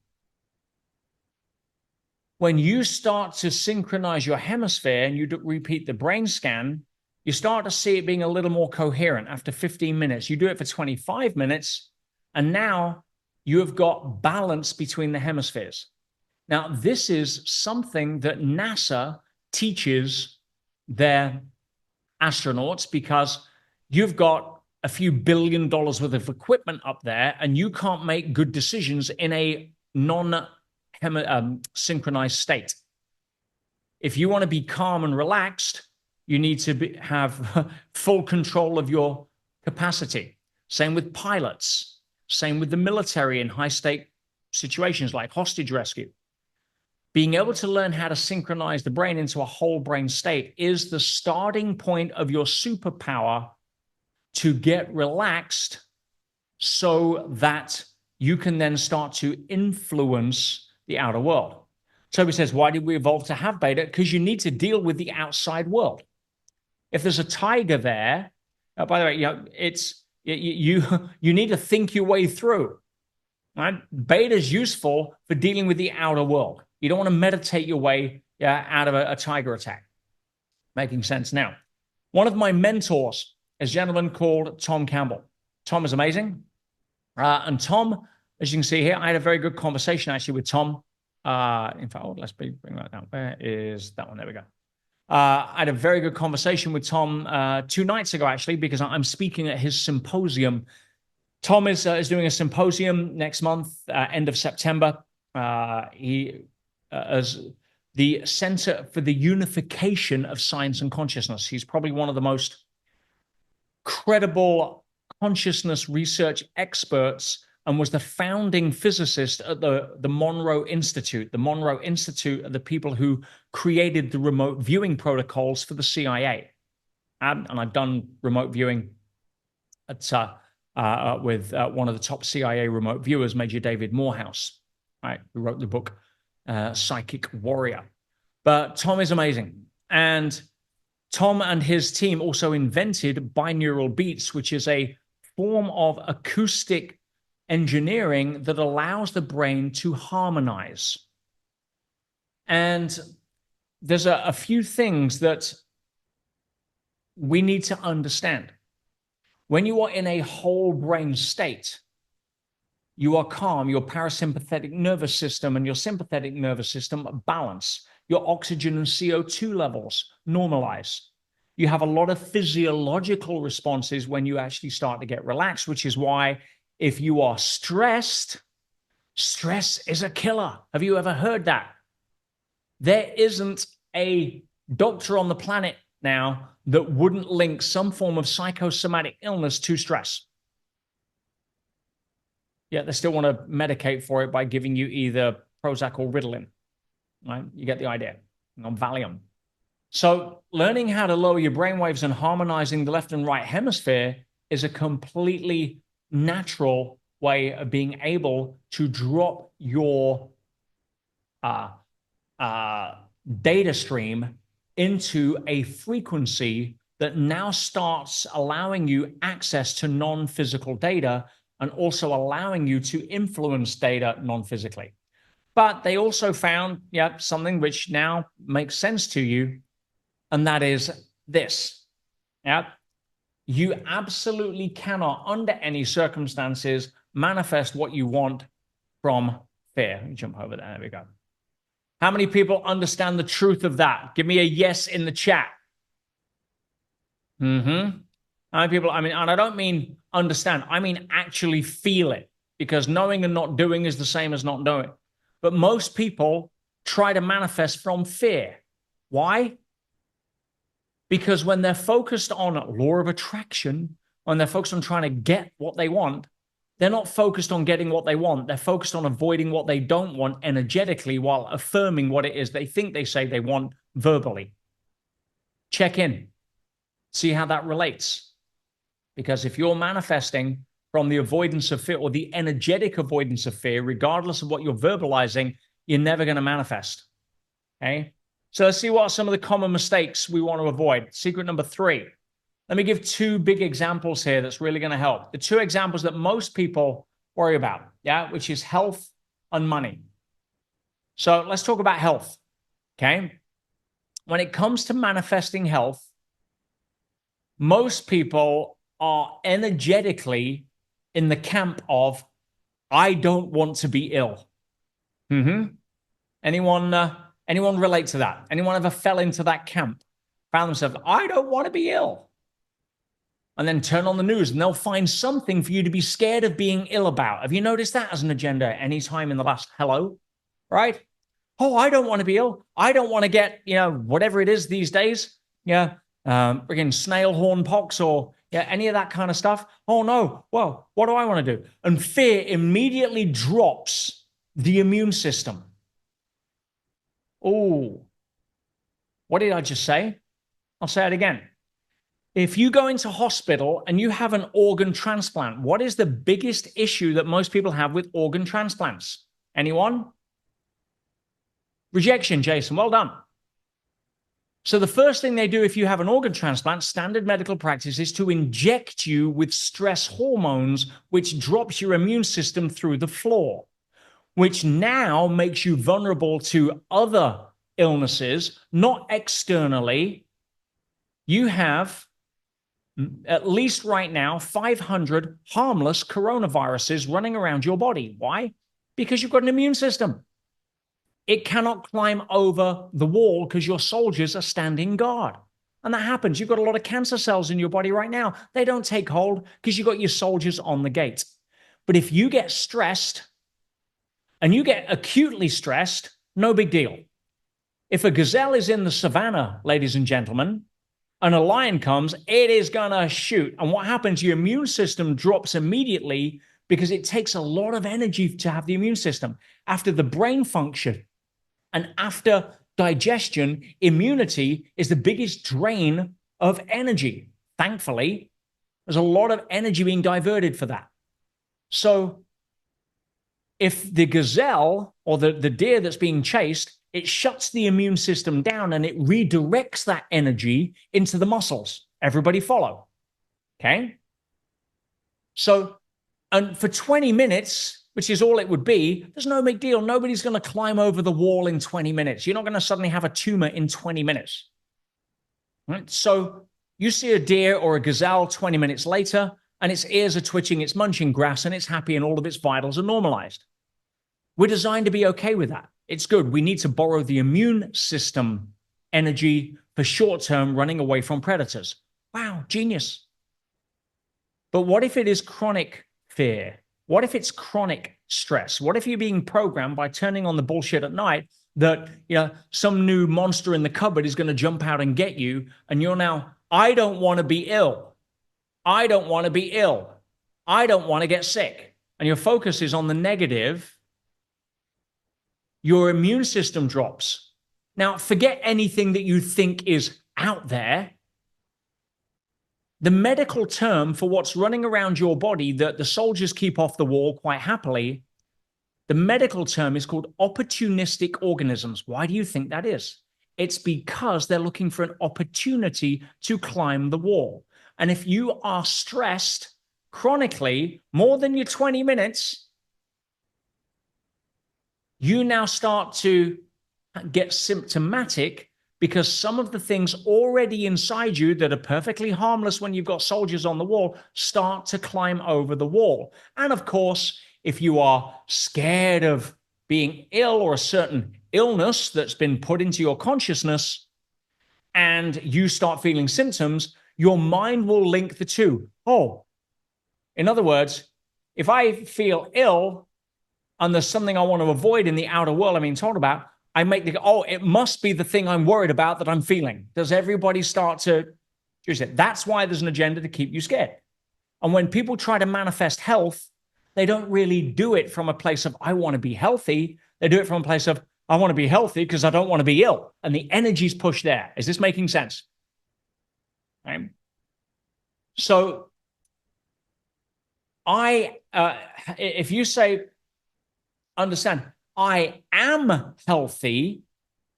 A: When you start to synchronize your hemisphere and you repeat the brain scan, you start to see it being a little more coherent after 15 minutes. You do it for 25 minutes, and now you have got balance between the hemispheres. Now, this is something that NASA teaches their astronauts because you've got a few $1 billion worth of equipment up there, and you can't make good decisions in a non-synchronized state. If you want to be calm and relaxed, you need to have full control of your capacity. Same with pilots. Same with the military in high-stake situations like hostage rescue. Being able to learn how to synchronize the brain into a whole brain state is the starting point of your superpower to get relaxed so that you can then start to influence the outer world. Toby says, why did we evolve to have beta? Because you need to deal with the outside world. If there's a tiger there, by the way, you need to think your way through. Right? Beta is useful for dealing with the outer world. You don't want to meditate your way out of a tiger attack. Making sense now. One of my mentors is a gentleman called Tom Campbell. Tom is amazing. And Tom, as you can see here, I had a very good conversation actually with Tom. In fact, let's bring that down. Where is that one? There we go. I had a very good conversation with Tom 2 nights ago, actually, because I'm speaking at his symposium. Tom is doing a symposium next month, end of September. He as the Center for the Unification of Science and Consciousness. He's probably one of the most credible consciousness research experts and was the founding physicist at the Monroe Institute. The Monroe Institute are the people who created the remote viewing protocols for the CIA. And I've done remote viewing at, with one of the top CIA remote viewers, Major David Morehouse, right, who wrote the book Psychic Warrior. But Tom is amazing. And Tom and his team also invented binaural beats, which is a form of acoustic engineering that allows the brain to harmonize. And there's a few things that we need to understand. When you are in a whole brain state, you are calm, your parasympathetic nervous system and your sympathetic nervous system balance. Your oxygen and CO2 levels normalize. You have a lot of physiological responses when you actually start to get relaxed, which is why if you are stressed, stress is a killer. Have you ever heard that? There isn't a doctor on the planet now that wouldn't link some form of psychosomatic illness to stress. Yet they still want to medicate for it by giving you either Prozac or Ritalin. Right? You get the idea. Valium. So learning how to lower your brainwaves and harmonizing the left and right hemisphere is a completely natural way of being able to drop your data stream into a frequency that now starts allowing you access to non-physical data and also allowing you to influence data non-physically. But they also found, something which now makes sense to you, and that is this. You absolutely cannot, under any circumstances, manifest what you want from fear. Let me jump over there. There we go. How many people understand the truth of that? Give me a yes in the chat. How many people, and I don't mean understand, I mean actually feel it, because knowing and not doing is the same as not knowing. But most people try to manifest from fear. Why? Because when they're focused on law of attraction, when they're focused on trying to get what they want, they're not focused on getting what they want. They're focused on avoiding what they don't want energetically while affirming what it is they think they say they want verbally. Check in. See how that relates. Because if you're manifesting from the avoidance of fear or the energetic avoidance of fear, regardless of what you're verbalizing, you're never going to manifest. Okay? So let's see what are some of the common mistakes we want to avoid. Secret number 3. Let me give 2 big examples here that's really going to help. The 2 examples that most people worry about, yeah, which is health and money. So let's talk about health, okay? When it comes to manifesting health, most people are energetically in the camp of, I don't want to be ill. Anyone relate to that? Anyone ever fell into that camp? Found themselves, I don't want to be ill. And then turn on the news and they'll find something for you to be scared of being ill about. Have you noticed that as an agenda any time in the last right? Oh, I don't want to be ill. I don't want to get, whatever it is these days. Yeah. Friggin' snail horn pox or any of that kind of stuff. Oh no. Well, what do I want to do? And fear immediately drops the immune system. Oh, what did I just say? I'll say it again. If you go into hospital and you have an organ transplant, what is the biggest issue that most people have with organ transplants? Anyone? Rejection, Jason. Well done. So the first thing they do if you have an organ transplant, standard medical practice, is to inject you with stress hormones, which drops your immune system through the floor, which now makes you vulnerable to other illnesses, not externally. You have, at least right now, 500 harmless coronaviruses running around your body. Why? Because you've got an immune system. It cannot climb over the wall because your soldiers are standing guard. And that happens. You've got a lot of cancer cells in your body right now. They don't take hold because you've got your soldiers on the gate. But if you get stressed and you get acutely stressed, no big deal. If a gazelle is in the savannah, ladies and gentlemen, and a lion comes, it is going to shoot. And what happens? Your immune system drops immediately because it takes a lot of energy to have the immune system. After the brain function and after digestion, immunity is the biggest drain of energy. Thankfully, there's a lot of energy being diverted for that. So if the gazelle or the deer that's being chased, it shuts the immune system down and it redirects that energy into the muscles. Everybody follow? Okay? So, and for 20 minutes, which is all it would be, there's no big deal. Nobody's going to climb over the wall in 20 minutes. You're not going to suddenly have a tumor in 20 minutes. Right? So you see a deer or a gazelle 20 minutes later, and its ears are twitching, it's munching grass, and it's happy, and all of its vitals are normalized. We're designed to be okay with that. It's good. We need to borrow the immune system energy for short-term running away from predators. Wow, genius. But what if it is chronic fear? What if it's chronic stress? What if you're being programmed by turning on the bullshit at night that, some new monster in the cupboard is going to jump out and get you, and you're now, I don't want to be ill. I don't want to be ill. I don't want to get sick. And your focus is on the negative. Your immune system drops. Now, forget anything that you think is out there. The medical term for what's running around your body that the soldiers keep off the wall quite happily, the medical term is called opportunistic organisms. Why do you think that is? It's because they're looking for an opportunity to climb the wall. And if you are stressed chronically more than your 20 minutes, you now start to get symptomatic because some of the things already inside you that are perfectly harmless when you've got soldiers on the wall start to climb over the wall. And of course, if you are scared of being ill or a certain illness that's been put into your consciousness and you start feeling symptoms, your mind will link the two. Oh, in other words, if I feel ill and there's something I want to avoid in the outer world I'm being told about, I make it must be the thing I'm worried about that I'm feeling. Does everybody start to use it? That's why there's an agenda to keep you scared. And when people try to manifest health, they don't really do it from a place of, I want to be healthy. They do it from a place of, I want to be healthy because I don't want to be ill. And the energy's pushed there. Is this making sense? Right? So if you say, understand, I am healthy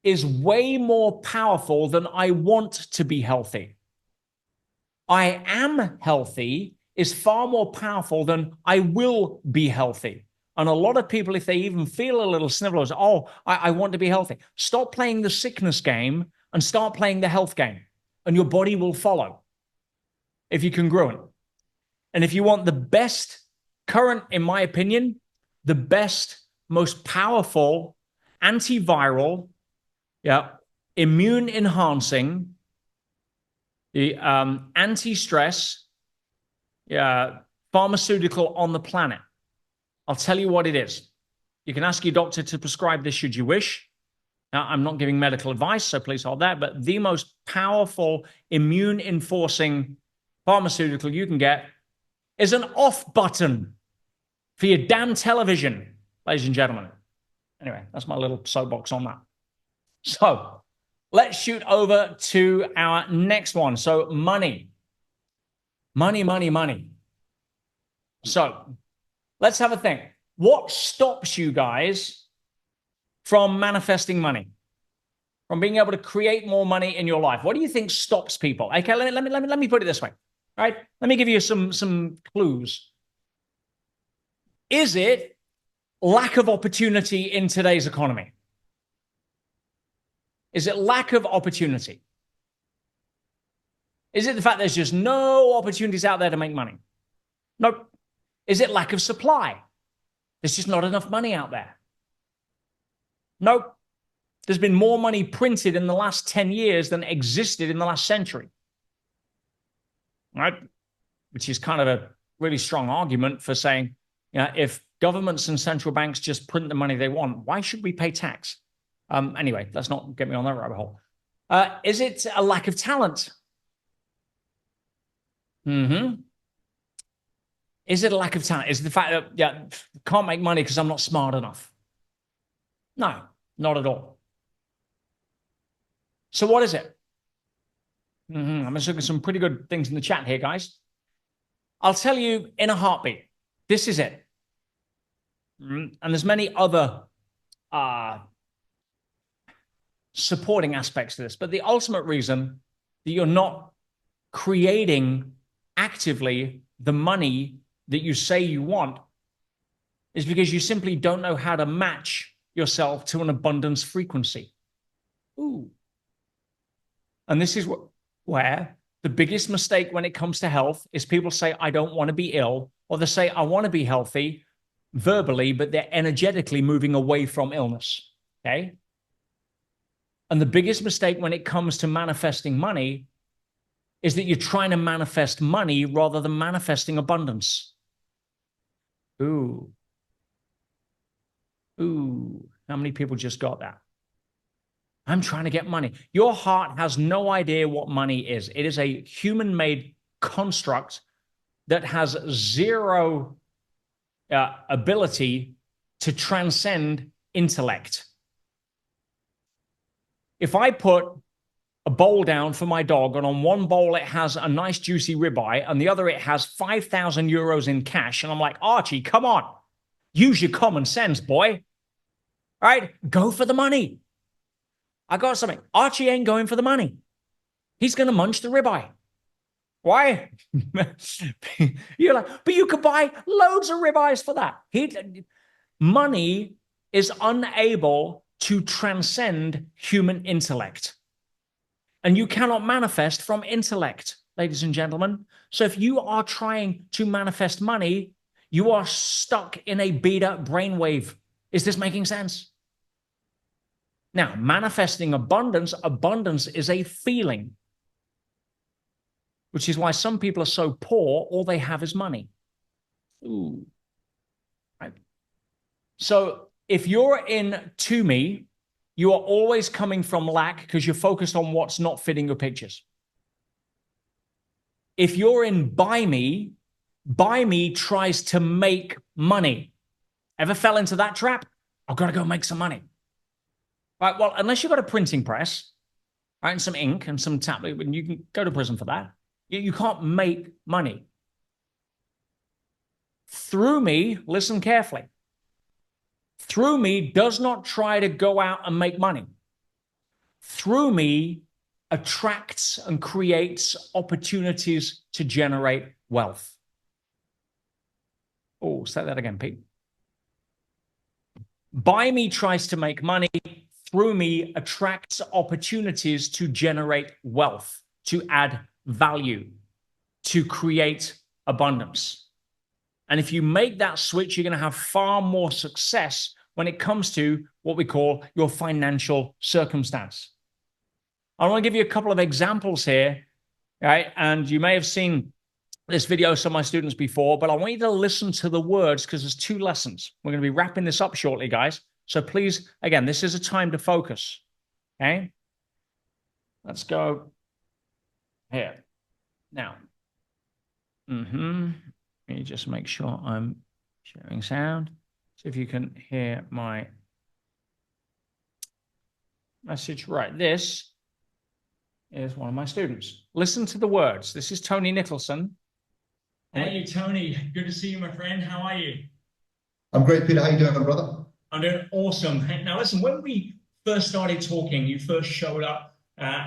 A: is way more powerful than I want to be healthy. I am healthy is far more powerful than I will be healthy. And a lot of people, if they even feel a little snivel, say, oh, I want to be healthy. Stop playing the sickness game and start playing the health game. And your body will follow if you're congruent. And if you want the best current, in my opinion, the best, most powerful antiviral, immune enhancing, the anti-stress pharmaceutical on the planet, I'll tell you what it is. You can ask your doctor to prescribe this should you wish. Now, I'm not giving medical advice, so please hold that. But the most powerful immune enforcing pharmaceutical you can get is an off button for your damn television, ladies and gentlemen. Anyway, that's my little soapbox on that. So let's shoot over to our next one. So money. Money, money, money. So let's have a think. What stops you guys from manifesting money? From being able to create more money in your life? What do you think stops people? Okay, let me put it this way. All right, let me give you some clues. Is it lack of opportunity in today's economy? Is it lack of opportunity? Is it the fact there's just no opportunities out there to make money? Nope. Is it lack of supply? There's just not enough money out there. Nope. There's been more money printed in the last 10 years than existed in the last century. Right? Which is kind of a really strong argument for saying, if governments and central banks just print the money they want, why should we pay tax? Anyway, let's not get me on that rabbit hole. Is it a lack of talent? Is it a lack of talent? Is it the fact that, can't make money because I'm not smart enough? No, not at all. So what is it? I'm just looking at some pretty good things in the chat here, guys. I'll tell you in a heartbeat. This is it. And there's many other supporting aspects to this, but the ultimate reason that you're not creating actively the money that you say you want is because you simply don't know how to match yourself to an abundance frequency. Ooh. And this is where the biggest mistake when it comes to health is people say, I don't want to be ill, or they say, I want to be healthy verbally, but they're energetically moving away from illness. Okay. And the biggest mistake when it comes to manifesting money is that you're trying to manifest money rather than manifesting abundance. Ooh. Ooh. How many people just got that? I'm trying to get money. Your heart has no idea what money is. It is a human-made construct that has zero ability to transcend intellect. If I put a bowl down for my dog, and on one bowl it has a nice juicy ribeye, and the other it has 5,000 euros in cash, and I'm like, Archie, come on, use your common sense, boy. All right, go for the money. I got something. Archie ain't going for the money. He's going to munch the ribeye. Why? You're like, but you could buy loads of ribeyes for that. Money is unable to transcend human intellect. And you cannot manifest from intellect, ladies and gentlemen. So if you are trying to manifest money, you are stuck in a beta brainwave. Is this making sense? Now, manifesting abundance is a feeling, which is why some people are so poor, all they have is money. Ooh. Right. So if you're in to me, you are always coming from lack because you're focused on what's not fitting your pictures. If you're in buy me tries to make money. Ever fell into that trap? I've got to go make some money. Right, well, unless you've got a printing press, right, and some ink and some tablet, and you can go to prison for that, you can't make money. Through me, listen carefully. Through me does not try to go out and make money. Through me attracts and creates opportunities to generate wealth. Oh, say that again, Pete. By me tries to make money, through me attracts opportunities to generate wealth, to add value, to create abundance. And if you make that switch, you're going to have far more success when it comes to what we call your financial circumstance. I want to give you a couple of examples here, right? And you may have seen this video, some of my students before, but I want you to listen to the words because there's 2 lessons. We're going to be wrapping this up shortly, guys. So please, again, this is a time to focus, okay? Let's go here. Now, let me just make sure I'm sharing sound. See if you can hear my message. Right, this is one of my students. Listen to the words. This is Tony Nicholson. Hey, Tony. Good to see you, my friend. How are you?
B: I'm great, Peter. How you doing, brother?
A: I'm doing awesome. Now, listen, when we first started talking, you first showed up,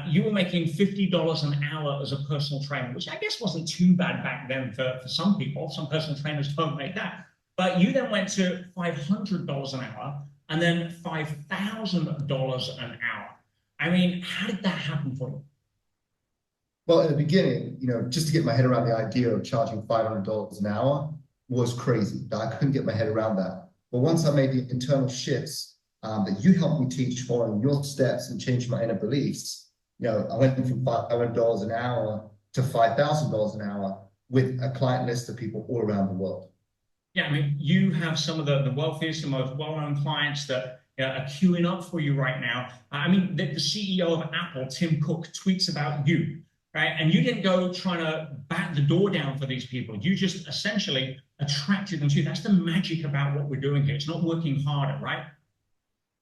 A: you were making $50 an hour as a personal trainer, which I guess wasn't too bad back then for some people. Some personal trainers don't make that. But you then went to $500 an hour and then $5,000 an hour. I mean, how did that happen for you?
B: Well, in the beginning, just to get my head around the idea of charging $500 an hour was crazy. I couldn't get my head around that. But once I made the internal shifts that you helped me teach, following your steps and changing my inner beliefs, I went from $500 an hour to $5,000 an hour with a client list of people all around the world.
A: Yeah, I mean, you have some of the wealthiest and most well-known clients that are queuing up for you right now. I mean, the CEO of Apple, Tim Cook, tweets about you, right? And you didn't go trying to bat the door down for these people. You just essentially attracted them to you. That's the magic about what we're doing here. It's not working harder, right?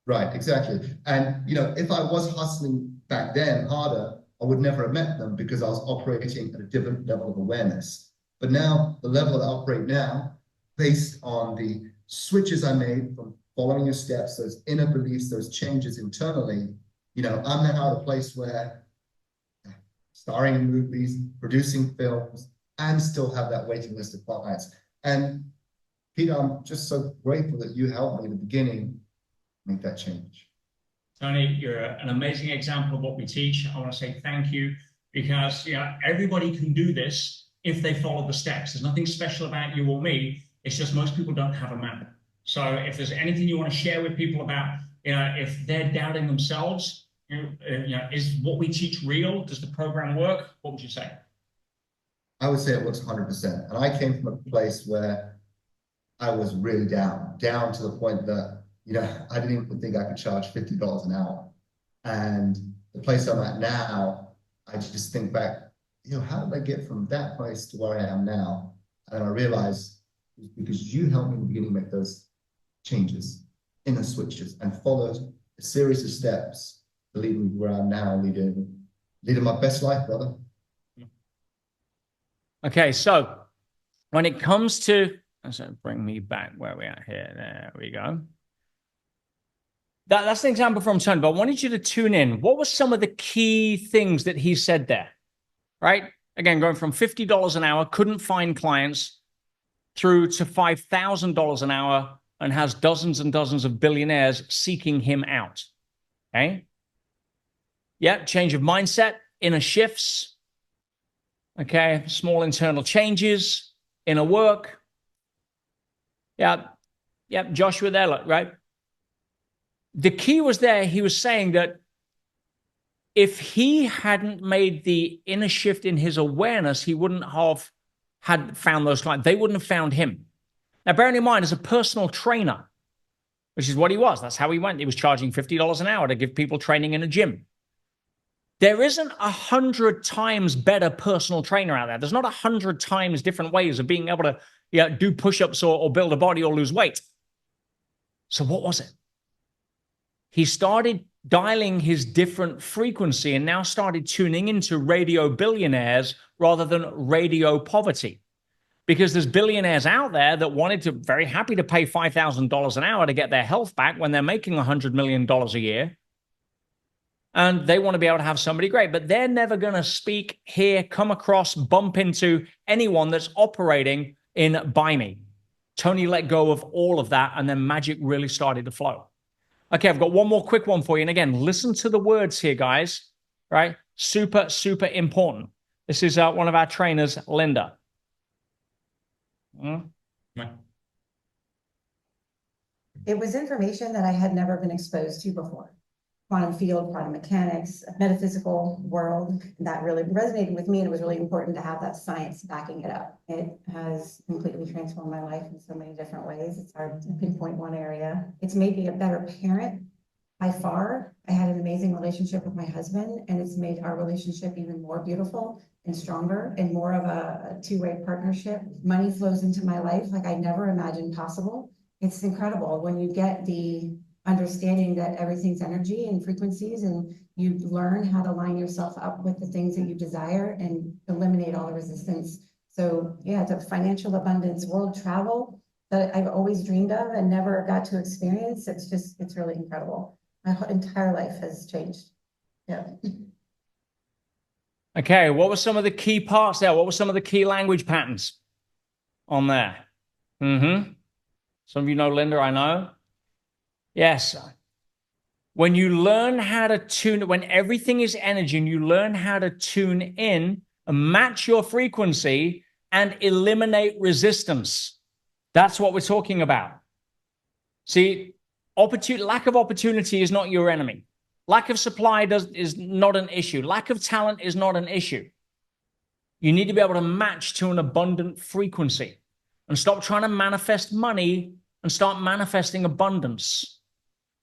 B: Right, exactly. And, if I was hustling back then harder, I would never have met them because I was operating at a different level of awareness. But now, the level that I operate now, based on the switches I made from following your steps, those inner beliefs, those changes internally, I'm now at a place where starring in movies, producing films, and still have that waiting list of clients. And Peter, I'm just so grateful that you helped me in the beginning make that change.
A: Tony, you're an amazing example of what we teach. I want to say thank you because everybody can do this if they follow the steps. There's nothing special about you or me. It's just most people don't have a map. So if there's anything you want to share with people about, if they're doubting themselves, is what we teach real? Does the program work? What would you say?
B: I would say it works 100%. And I came from a place where I was really down to the point that, I didn't even think I could charge $50 an hour. And the place I'm at now, I just think back, how did I get from that place to where I am now? And I realized it's because you helped me in the beginning make those changes, inner switches, and followed a series of steps to lead me where I'm now, leading my best life, brother.
A: Okay, so when it comes to, so bring me back where we are here. There we go. That's an example from Tony, but I wanted you to tune in. What were some of the key things that he said there, right? Again, going from $50 an hour, couldn't find clients, through to $5,000 an hour, and has dozens and dozens of billionaires seeking him out, okay? Yeah, change of mindset, inner shifts, okay? Small internal changes, inner work. Yeah, Joshua there, right? The key was there. He was saying that if he hadn't made the inner shift in his awareness, he wouldn't have had found those clients. They wouldn't have found him. Now, bearing in mind, as a personal trainer, which is what he was, that's how he went. He was charging $50 an hour to give people training in a gym. There isn't 100 times better personal trainer out there. There's not 100 times different ways of being able to do push-ups or build a body or lose weight. So what was it? He started dialing his different frequency and now started tuning into radio billionaires rather than radio poverty. Because there's billionaires out there that wanted to, very happy to pay $5,000 an hour to get their health back when they're making $100 million a year. And they want to be able to have somebody great, but they're never going to speak, hear, come across, bump into anyone that's operating in buy me, Tony let go of all of that, and then magic really started to flow. Okay, I've got one more quick one for you. And again, listen to the words here, guys, right? Super, super important. This is one of our trainers, Linda.
C: It was information that I had never been exposed to before. Quantum field, quantum mechanics, metaphysical world, that really resonated with me, and it was really important to have that science backing it up. It has completely transformed my life in so many different ways. It's hard to pinpoint one area. It's made me a better parent by far. I had an amazing relationship with my husband, and it's made our relationship even more beautiful and stronger and more of a two-way partnership. Money flows into my life like I never imagined possible. It's incredible when you get the understanding that everything's energy and frequencies, and you learn how to line yourself up with the things that you desire and eliminate all the resistance. So yeah, it's a financial abundance, world travel that I've always dreamed of and never got to experience. It's really incredible. My whole entire life has changed. Yeah.
A: Okay, what were some of the key parts there? What were some of the key language patterns on there? Some of you know Linda, I know. Yes. When you learn how to tune, when everything is energy and you learn how to tune in and match your frequency and eliminate resistance, that's what we're talking about. See, lack of opportunity is not your enemy. Lack of supply is not an issue. Lack of talent is not an issue. You need to be able to match to an abundant frequency and stop trying to manifest money and start manifesting abundance.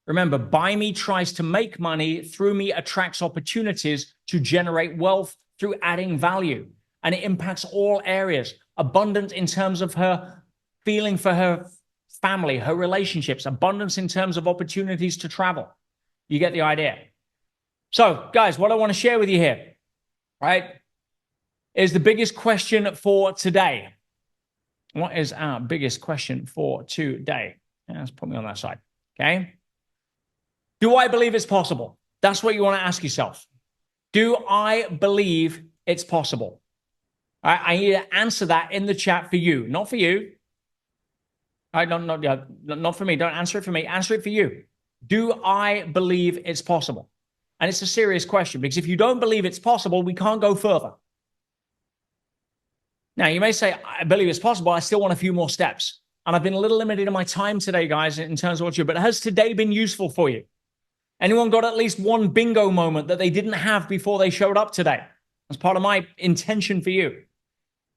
A: Remember, by me tries to make money, through me attracts opportunities to generate wealth through adding value. And it impacts all areas. Abundance in terms of her feeling for her family, her relationships, abundance in terms of opportunities to travel. You get the idea. So, guys, what I want to share with you here, right, is the biggest question for today. What is our biggest question for today? Let's put me on that side, okay? Do I believe it's possible? That's what you want to ask yourself. Do I believe it's possible? I need to answer that in the chat for you, not for you. Not for me. Don't answer it for me. Answer it for you. Do I believe it's possible? And it's a serious question, because if you don't believe it's possible, we can't go further. Now, you may say, I believe it's possible. I still want a few more steps. And I've been a little limited in my time today, guys, in terms of what you do. But has today been useful for you? Anyone got at least one bingo moment that they didn't have before they showed up today? That's part of my intention for you.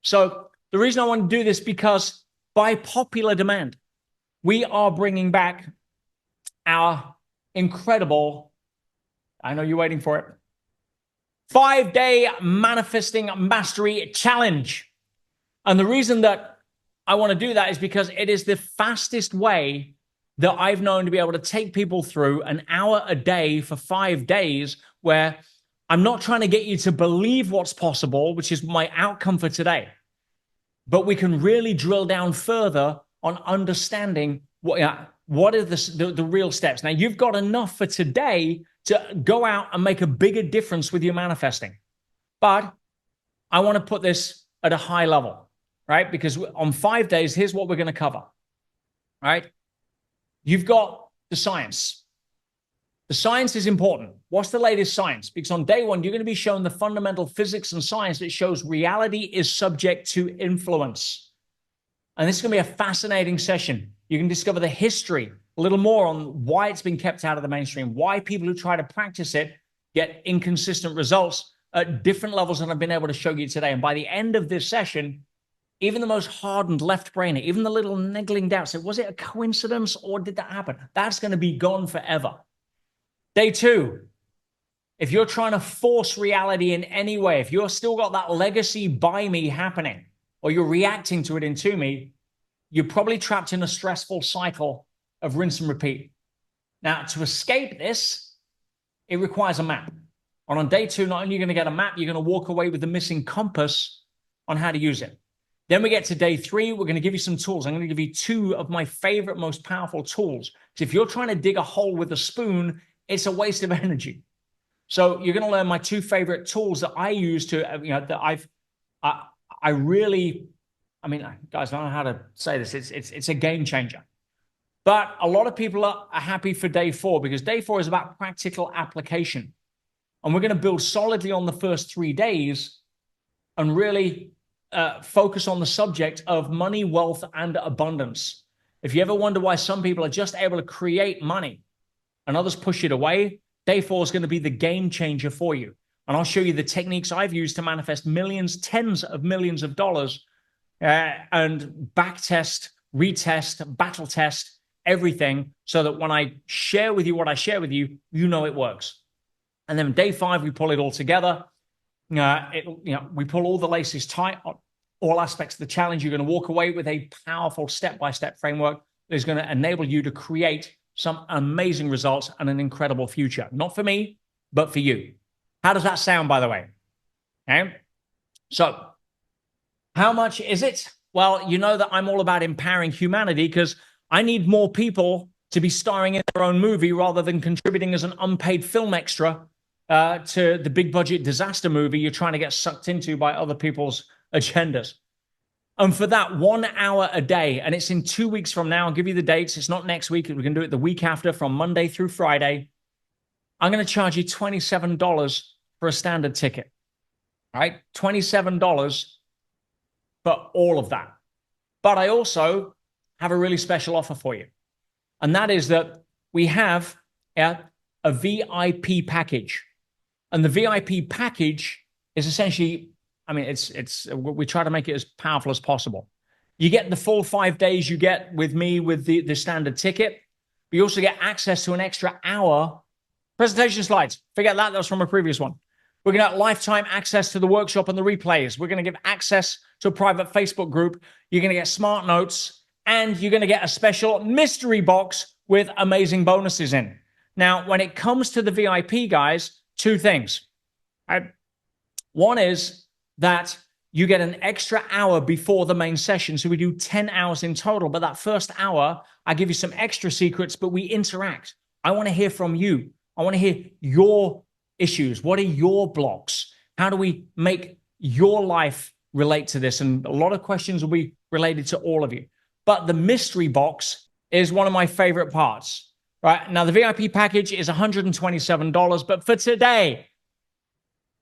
A: So the reason I want to do this, because by popular demand, we are bringing back our incredible, I know you're waiting for it, 5-day manifesting mastery challenge. And the reason that I want to do that is because it is the fastest way that I've known to be able to take people through an hour a day for 5 days, where I'm not trying to get you to believe what's possible, which is my outcome for today, but we can really drill down further on understanding what are the real steps. Now, you've got enough for today to go out and make a bigger difference with your manifesting. But I want to put this at a high level, right? Because on 5 days, here's what we're going to cover, right? You've got the science. The science is important. What's the latest science? Because on day one, you're going to be shown the fundamental physics and science that shows reality is subject to influence. And this is going to be a fascinating session. You can discover the history, a little more on why it's been kept out of the mainstream, why people who try to practice it get inconsistent results at different levels than I've been able to show you today. And by the end of this session, even the most hardened left-brainer, even the little niggling doubts, was it a coincidence or did that happen? That's going to be gone forever. Day two, if you're trying to force reality in any way, if you're still got that legacy by me happening, or you're reacting to it into me, you're probably trapped in a stressful cycle of rinse and repeat. Now, to escape this, it requires a map. And on day two, not only are you going to get a map, you're going to walk away with the missing compass on how to use it. Then we get to day three. We're going to give you some tools. I'm going to give you 2 of my favorite, most powerful tools. So if you're trying to dig a hole with a spoon, it's a waste of energy. So you're going to learn my 2 favorite tools that I use to, that I really I mean, guys, I don't know how to say this. It's a game changer. But a lot of people are happy for day 4 because day 4 is about practical application. And we're going to build solidly on the first 3 days and really focus on the subject of money, wealth, and abundance. If you ever wonder why some people are just able to create money and others push it away, day 4 is going to be the game changer for you. And I'll show you the techniques I've used to manifest millions, tens of millions of dollars, and back test, retest, battle test, everything, so that when I share with you what I share with you, you know it works. And then day 5, we pull it all together. We pull all the laces tight on all aspects of the challenge. You're going to walk away with a powerful step-by-step framework that is going to enable you to create some amazing results and an incredible future. Not for me, but for you. How does that sound, by the way? Okay. So how much is it? Well, you know that I'm all about empowering humanity because I need more people to be starring in their own movie rather than contributing as an unpaid film extra to the big budget disaster movie you're trying to get sucked into by other people's agendas. And for that 1 hour a day, and it's in 2 weeks from now, I'll give you the dates. It's not next week. We can do it the week after from Monday through Friday. I'm going to charge you $27 for a standard ticket. All right? $27 for all of that. But I also have a really special offer for you. And that is that we have a VIP package. And the VIP package is essentially, I mean, we try to make it as powerful as possible. You get the full 5 days you get with me with the standard ticket. But you also get access to an extra hour. Presentation slides. Forget that. That was from a previous one. We're going to have lifetime access to the workshop and the replays. We're going to give access to a private Facebook group. You're going to get smart notes. And you're going to get a special mystery box with amazing bonuses in. Now, when it comes to the VIP, guys, 2 things. One is that you get an extra hour before the main session. So we do 10 hours in total. But that first hour, I give you some extra secrets, but we interact. I want to hear from you. I want to hear your issues. What are your blocks? How do we make your life relate to this? And a lot of questions will be related to all of you. But the mystery box is one of my favorite parts, right? Now, the VIP package is $127, but for today,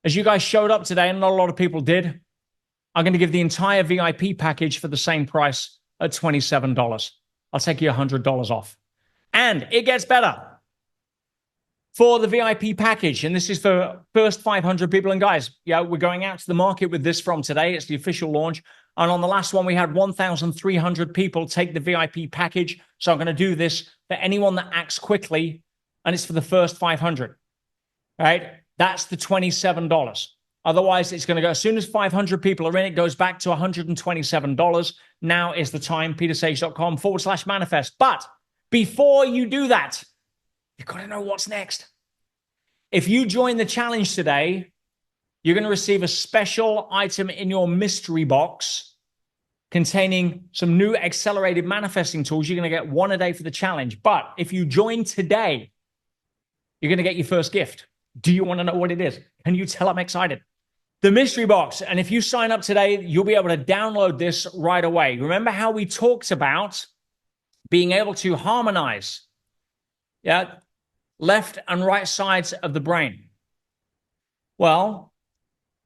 A: as you guys showed up today, and not a lot of people did, I'm going to give the entire VIP package for the same price at $27. I'll take you $100 off. And it gets better. For the VIP package, and this is for first 500 people. And guys, yeah, we're going out to the market with this from today. It's the official launch. And on the last one, we had 1,300 people take the VIP package. So I'm going to do this for anyone that acts quickly, and it's for the first 500. Right? That's the $27. Otherwise, it's going to go, as soon as 500 people are in, it goes back to $127. Now is the time, petersage.com/manifest. But before you do that, you've got to know what's next. If you join the challenge today, you're going to receive a special item in your mystery box containing some new accelerated manifesting tools. You're going to get 1 a day for the challenge. But if you join today, you're going to get your first gift. Do you want to know what it is? Can you tell I'm excited? The mystery box. And if you sign up today, you'll be able to download this right away. Remember how we talked about being able to harmonize, left and right sides of the brain? Well,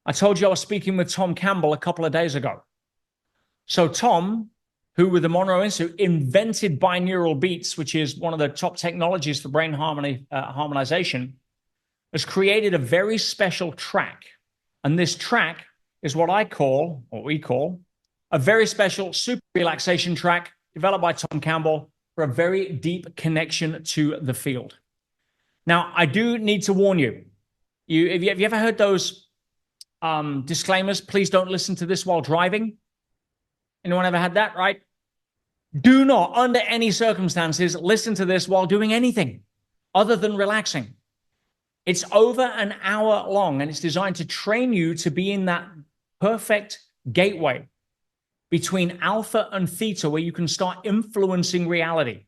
A: I told you I was speaking with Tom Campbell a couple of days ago. So Tom, who with the Monroe Institute invented binaural beats, which is one of the top technologies for brain harmonization, has created a very special track. And this track is what we call, a very special super relaxation track developed by Tom Campbell for a very deep connection to the field. Now, I do need to warn you. Have you ever heard those disclaimers? Please don't listen to this while driving. Anyone ever had that, right? Do not, under any circumstances, listen to this while doing anything other than relaxing. It's over an hour long, and it's designed to train you to be in that perfect gateway between alpha and theta, where you can start influencing reality.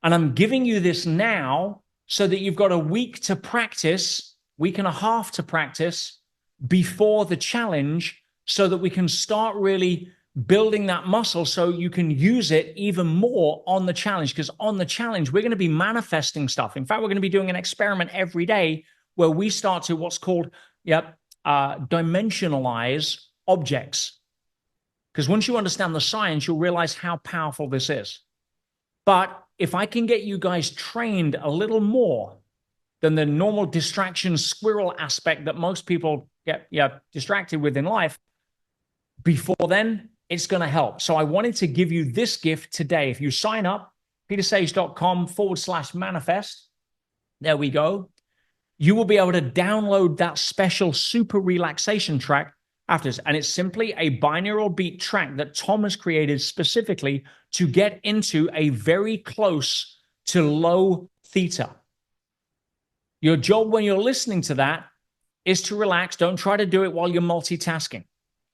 A: And I'm giving you this now so that you've got a week to practice, week and a half to practice before the challenge, so that we can start really building that muscle so you can use it even more on the challenge. Because on the challenge, we're going to be manifesting stuff. In fact, we're going to be doing an experiment every day where we start to what's called dimensionalize objects. Because once you understand the science, you'll realize how powerful this is. But if I can get you guys trained a little more than the normal distraction squirrel aspect that most people get distracted with in life, before then, it's going to help. So I wanted to give you this gift today. If you sign up, petersage.com/manifest, there we go. You will be able to download that special super relaxation track after this. And it's simply a binaural beat track that Tom has created specifically to get into a very close to low theta. Your job when you're listening to that is to relax. Don't try to do it while you're multitasking.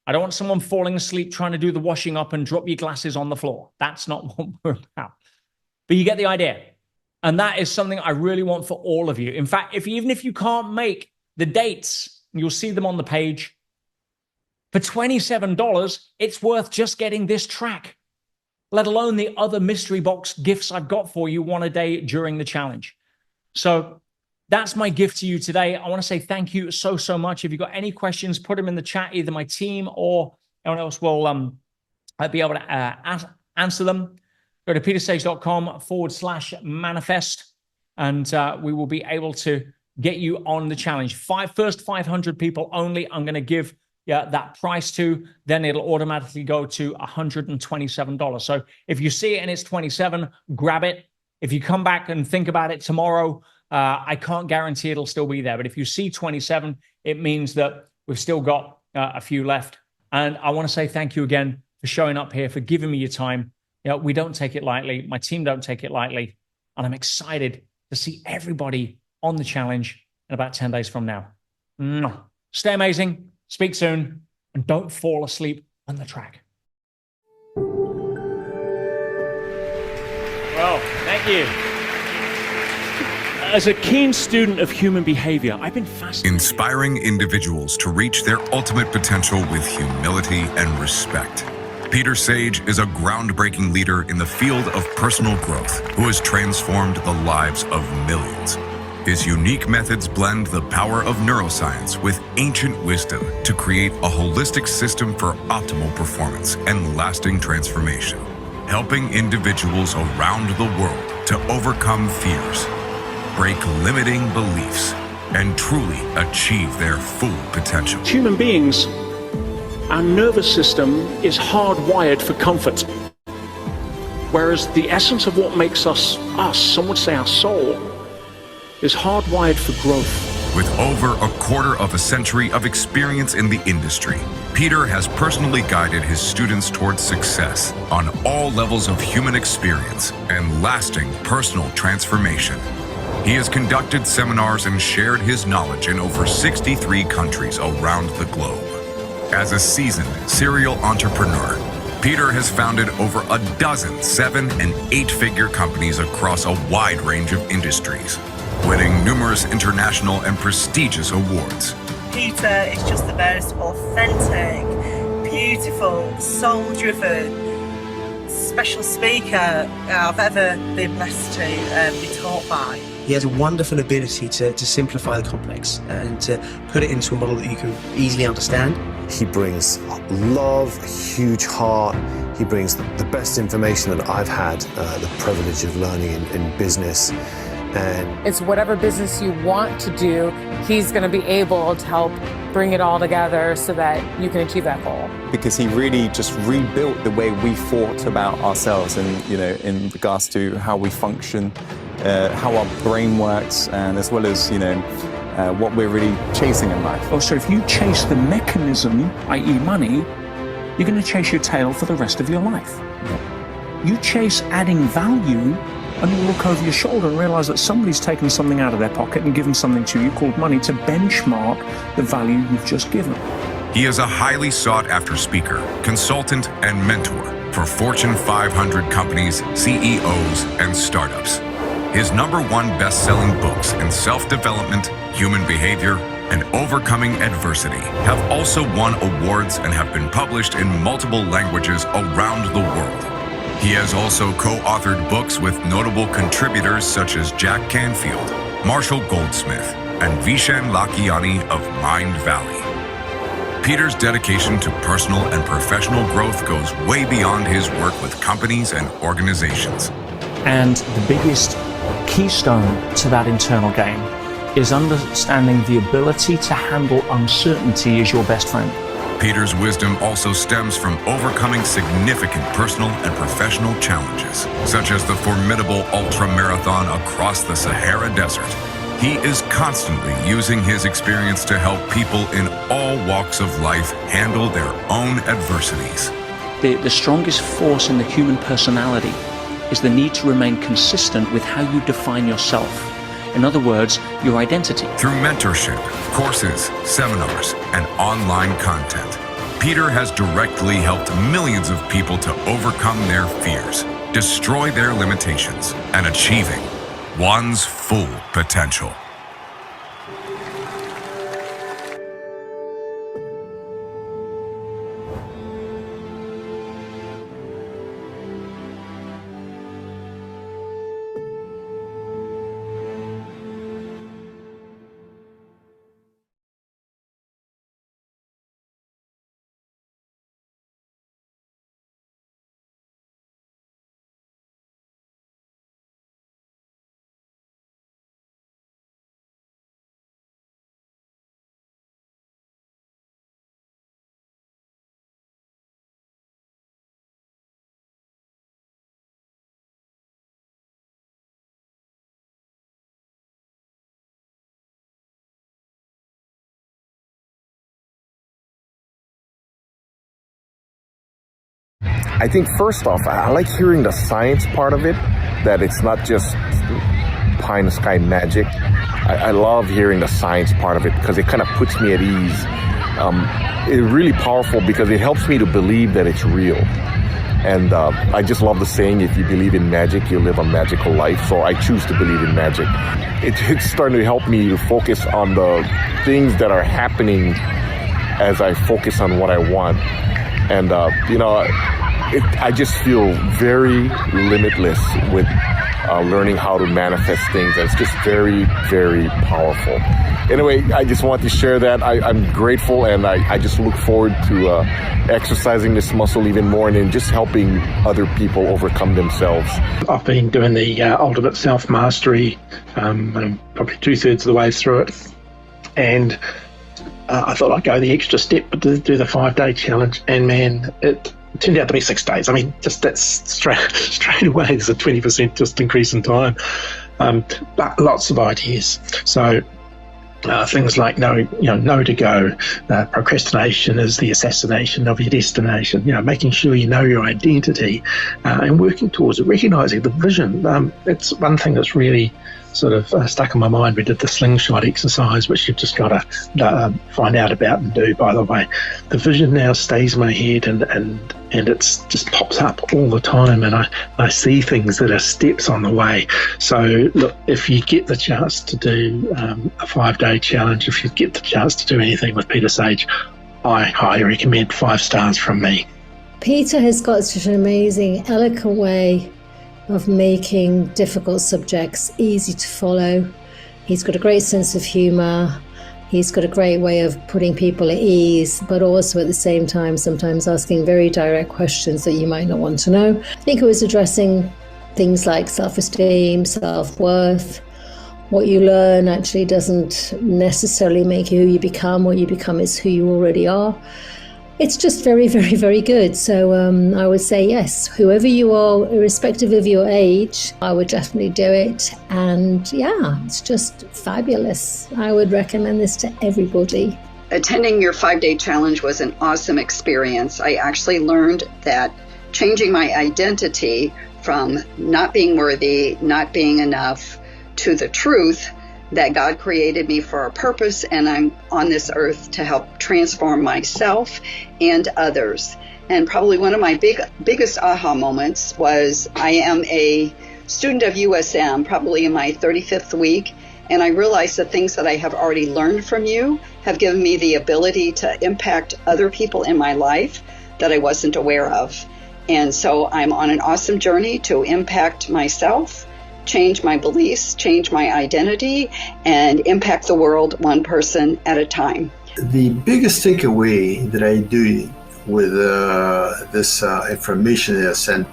A: I don't want someone falling asleep trying to do the washing up and drop your glasses on the floor. That's not what we're about. But you get the idea. And that is something I really want for all of you. In fact, even if you can't make the dates, you'll see them on the page. For $27, it's worth just getting this track, let alone the other mystery box gifts I've got for you one a day during the challenge. So that's my gift to you today. I want to say thank you so, so much. If you've got any questions, put them in the chat. Either my team or anyone else will be able to answer them. Go to petersage.com/manifest, and we will be able to get you on the challenge. First 500 people only, I'm going to give that price to. Then it'll automatically go to $127. So if you see it and it's 27, grab it. If you come back and think about it tomorrow, I can't guarantee it'll still be there. But if you see 27, it means that we've still got a few left. And I want to say thank you again for showing up here, for giving me your time. We don't take it lightly. My team don't take it lightly. And I'm excited to see everybody on the challenge in about 10 days from now. Stay amazing. Speak soon. And don't fall asleep on the track. Well, thank you. As a keen student of human behavior, I've been fascinated.
D: Inspiring individuals to reach their ultimate potential with humility and respect. Peter Sage is a groundbreaking leader in the field of personal growth who has transformed the lives of millions. His unique methods blend the power of neuroscience with ancient wisdom to create a holistic system for optimal performance and lasting transformation, helping individuals around the world to overcome fears, break limiting beliefs, and truly achieve their full potential.
E: Human beings, our nervous system is hardwired for comfort. Whereas the essence of what makes us, some would say our soul, is hardwired for growth.
D: With over a quarter of a century of experience in the industry, Peter has personally guided his students towards success on all levels of human experience and lasting personal transformation. He has conducted seminars and shared his knowledge in over 63 countries around the globe. As a seasoned serial entrepreneur, Peter has founded over a dozen 7- and 8-figure companies across a wide range of industries, winning numerous international and prestigious awards.
F: Peter is just the most authentic, beautiful, soul-driven, special speaker I've ever been blessed to be taught by.
G: He has a wonderful ability to simplify the complex and to put it into a model that you can easily understand.
H: He brings love, a huge heart. He brings the best information that I've had the privilege of learning in business. And
I: it's whatever business you want to do, he's going to be able to help bring it all together so that you can achieve that goal.
J: Because he really just rebuilt the way we thought about ourselves and, in regards to how we function, how our brain works, and as well as, what we're really chasing in life.
E: Oh, so if you chase the mechanism, i.e. money, you're going to chase your tail for the rest of your life. You chase adding value, and you look over your shoulder and realize that somebody's taken something out of their pocket and given something to you called money to benchmark the value you've just given.
D: He is a highly sought-after speaker, consultant, and mentor for Fortune 500 companies, CEOs, and startups. His #1 best-selling books in self-development, human behavior, and Overcoming Adversity have also won awards and have been published in multiple languages around the world. He has also co-authored books with notable contributors such as Jack Canfield, Marshall Goldsmith, and Vishen Lakhiani of Mind Valley. Peter's dedication to personal and professional growth goes way beyond his work with companies and organizations.
E: And the biggest keystone to that internal game is understanding the ability to handle uncertainty as your best friend.
D: Peter's wisdom also stems from overcoming significant personal and professional challenges, such as the formidable ultra-marathon across the Sahara Desert. He is constantly using his experience to help people in all walks of life handle their own adversities.
E: The strongest force in the human personality is the need to remain consistent with how you define yourself. In other words, your identity.
D: Through mentorship, courses, seminars, and online content, Peter has directly helped millions of people to overcome their fears, destroy their limitations, and achieving one's full potential.
K: I think first off, I like hearing the science part of it, that it's not just pie in the sky magic. I love hearing the science part of it because it kind of puts me at ease. It's really powerful because it helps me to believe that it's real. And I just love the saying, if you believe in magic, you live a magical life. So I choose to believe in magic. It's starting to help me to focus on the things that are happening as I focus on what I want. And, I just feel very limitless with learning how to manifest things. It's just very, very powerful. Anyway, I just want to share that. I'm grateful, and I just look forward to exercising this muscle even more and then just helping other people overcome themselves.
L: I've been doing the Ultimate Self-Mastery. I'm probably 2/3 of the way through it. And I thought I'd go the extra step to do the 5-day challenge. And man, it turned out to be 6 days. I mean, just that's straight away, there's a 20% just increase in time. But lots of ideas. So things like know to go. Procrastination is the assassination of your destination. Making sure you know your identity and working towards it, recognizing the vision. It's one thing that's really sort of stuck in my mind. We did the slingshot exercise, which you've just got to find out about and do, by the way. The vision now stays in my head and it's just pops up all the time, and I see things that are steps on the way. So look, if you get the chance to do a 5-day challenge, if you get the chance to do anything with Peter Sage, I highly recommend 5 stars from me.
M: Peter has got such an amazing, eloquent way of making difficult subjects easy to follow. He's got a great sense of humour. He's got a great way of putting people at ease, but also at the same time sometimes asking very direct questions that you might not want to know. I think it was addressing things like self-esteem, self-worth. What you learn actually doesn't necessarily make you who you become. What you become is who you already are. It's just very, very, very good. So I would say yes, whoever you are, irrespective of your age, I would definitely do it. And yeah, it's just fabulous. I would recommend this to everybody.
N: Attending your 5-day challenge was an awesome experience. I actually learned that changing my identity from not being worthy, not being enough, to the truth that God created me for a purpose, and I'm on this earth to help transform myself and others. And probably one of my biggest aha moments was I am a student of USM, probably in my 35th week, And I realize the things that I have already learned from you have given me the ability to impact other people in my life that I wasn't aware of. And so I'm on an awesome journey to impact myself, change my beliefs, change my identity, and impact the world one person at a time.
O: The biggest takeaway that I do with this information that I sent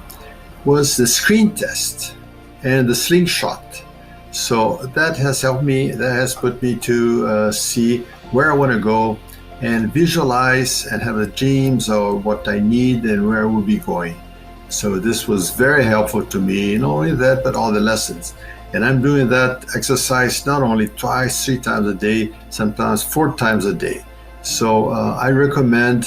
O: was the screen test and the slingshot. So that has helped me, that has put me to see where I want to go and visualize and have the dreams of what I need and where I will be going. So this was very helpful to me, not only that, but all the lessons. And I'm doing that exercise not only twice, 3 times a day, sometimes 4 times a day. So I recommend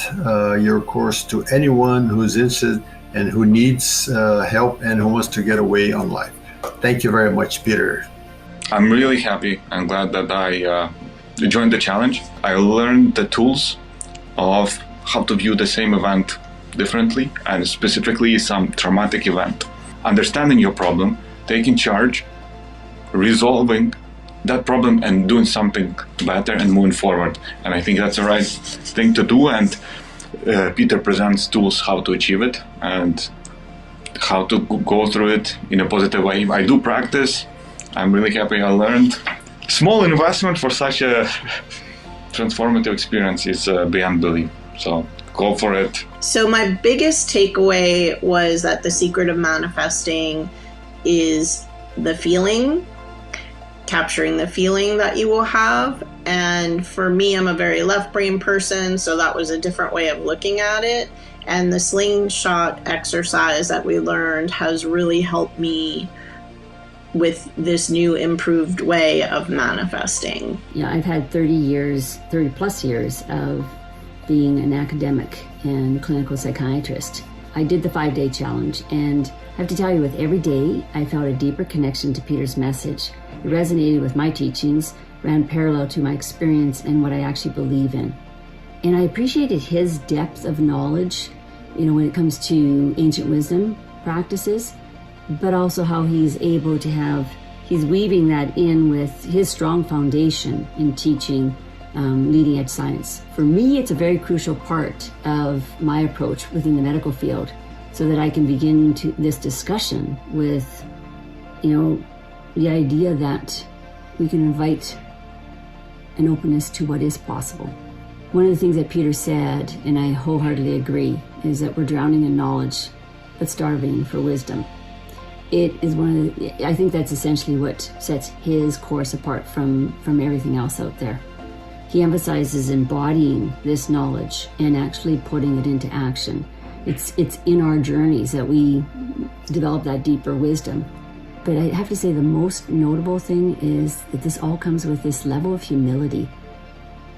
O: your course to anyone who's interested and who needs help and who wants to get away on life. Thank you very much, Peter.
P: I'm really happy and glad that I joined the challenge. I learned the tools of how to view the same event differently, and specifically some traumatic event. Understanding your problem, taking charge, resolving that problem and doing something better and moving forward. And I think that's the right thing to do, and Peter presents tools how to achieve it and how to go through it in a positive way. I do practice. I'm really happy I learned. Small investment for such a transformative experience is beyond belief. So go for it.
Q: So my biggest takeaway was that the secret of manifesting is the feeling, capturing the feeling that you will have. And for me, I'm a very left brain person, so that was a different way of looking at it. And the slingshot exercise that we learned has really helped me with this new improved way of manifesting.
R: Yeah, I've had 30 plus years of being an academic and clinical psychiatrist. I did the 5-day challenge, and I have to tell you, with every day, I felt a deeper connection to Peter's message. It resonated with my teachings, ran parallel to my experience and what I actually believe in. And I appreciated his depth of knowledge, when it comes to ancient wisdom practices, but also how he's able to he's weaving that in with his strong foundation in teaching leading edge science. For me, it's a very crucial part of my approach within the medical field, so that I can begin this discussion with, the idea that we can invite an openness to what is possible. One of the things that Peter said, and I wholeheartedly agree, is that we're drowning in knowledge, but starving for wisdom. It is I think that's essentially what sets his course apart from everything else out there. He emphasizes embodying this knowledge and actually putting it into action. It's in our journeys that we develop that deeper wisdom. But I have to say the most notable thing is that this all comes with this level of humility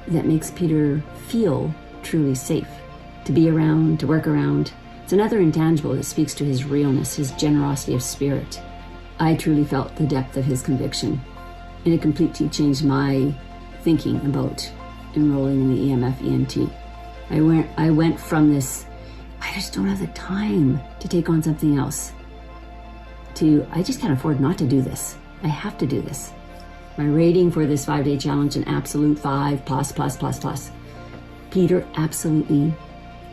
R: that makes Peter feel truly safe to be around, to work around. It's another intangible that speaks to his realness, his generosity of spirit. I truly felt the depth of his conviction, and it completely changed my thinking about enrolling in the EMF ENT. I went from this, I just don't have the time to take on something else, to I just can't afford not to do this. I have to do this. My rating for this 5-day challenge, an absolute 5++++. Peter absolutely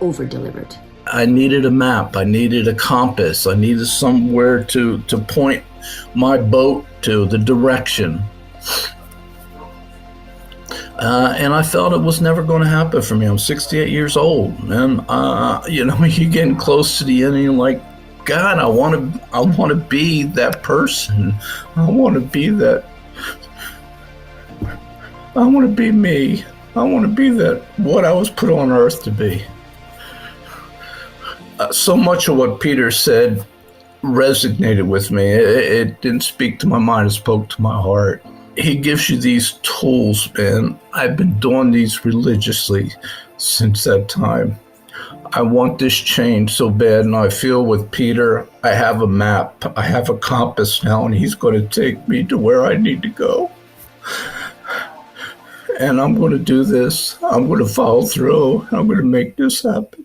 R: over-delivered.
E: I needed a map, I needed a compass, I needed somewhere to point my boat to, the direction. And I felt it was never going to happen for me. I'm 68 years old, and you're getting close to the end, and you're like, God, I want to be that person. I want to be that. I want to be me. I want to be that, what I was put on earth to be. So much of what Peter said resonated with me. It didn't speak to my mind, it spoke to my heart. He gives you these tools, and I've been doing these religiously since that time. I want this change so bad, and I feel with Peter, I have a map, I have a compass now, and he's going to take me to where I need to go. And I'm going to do this. I'm going to follow through. I'm going to make this happen.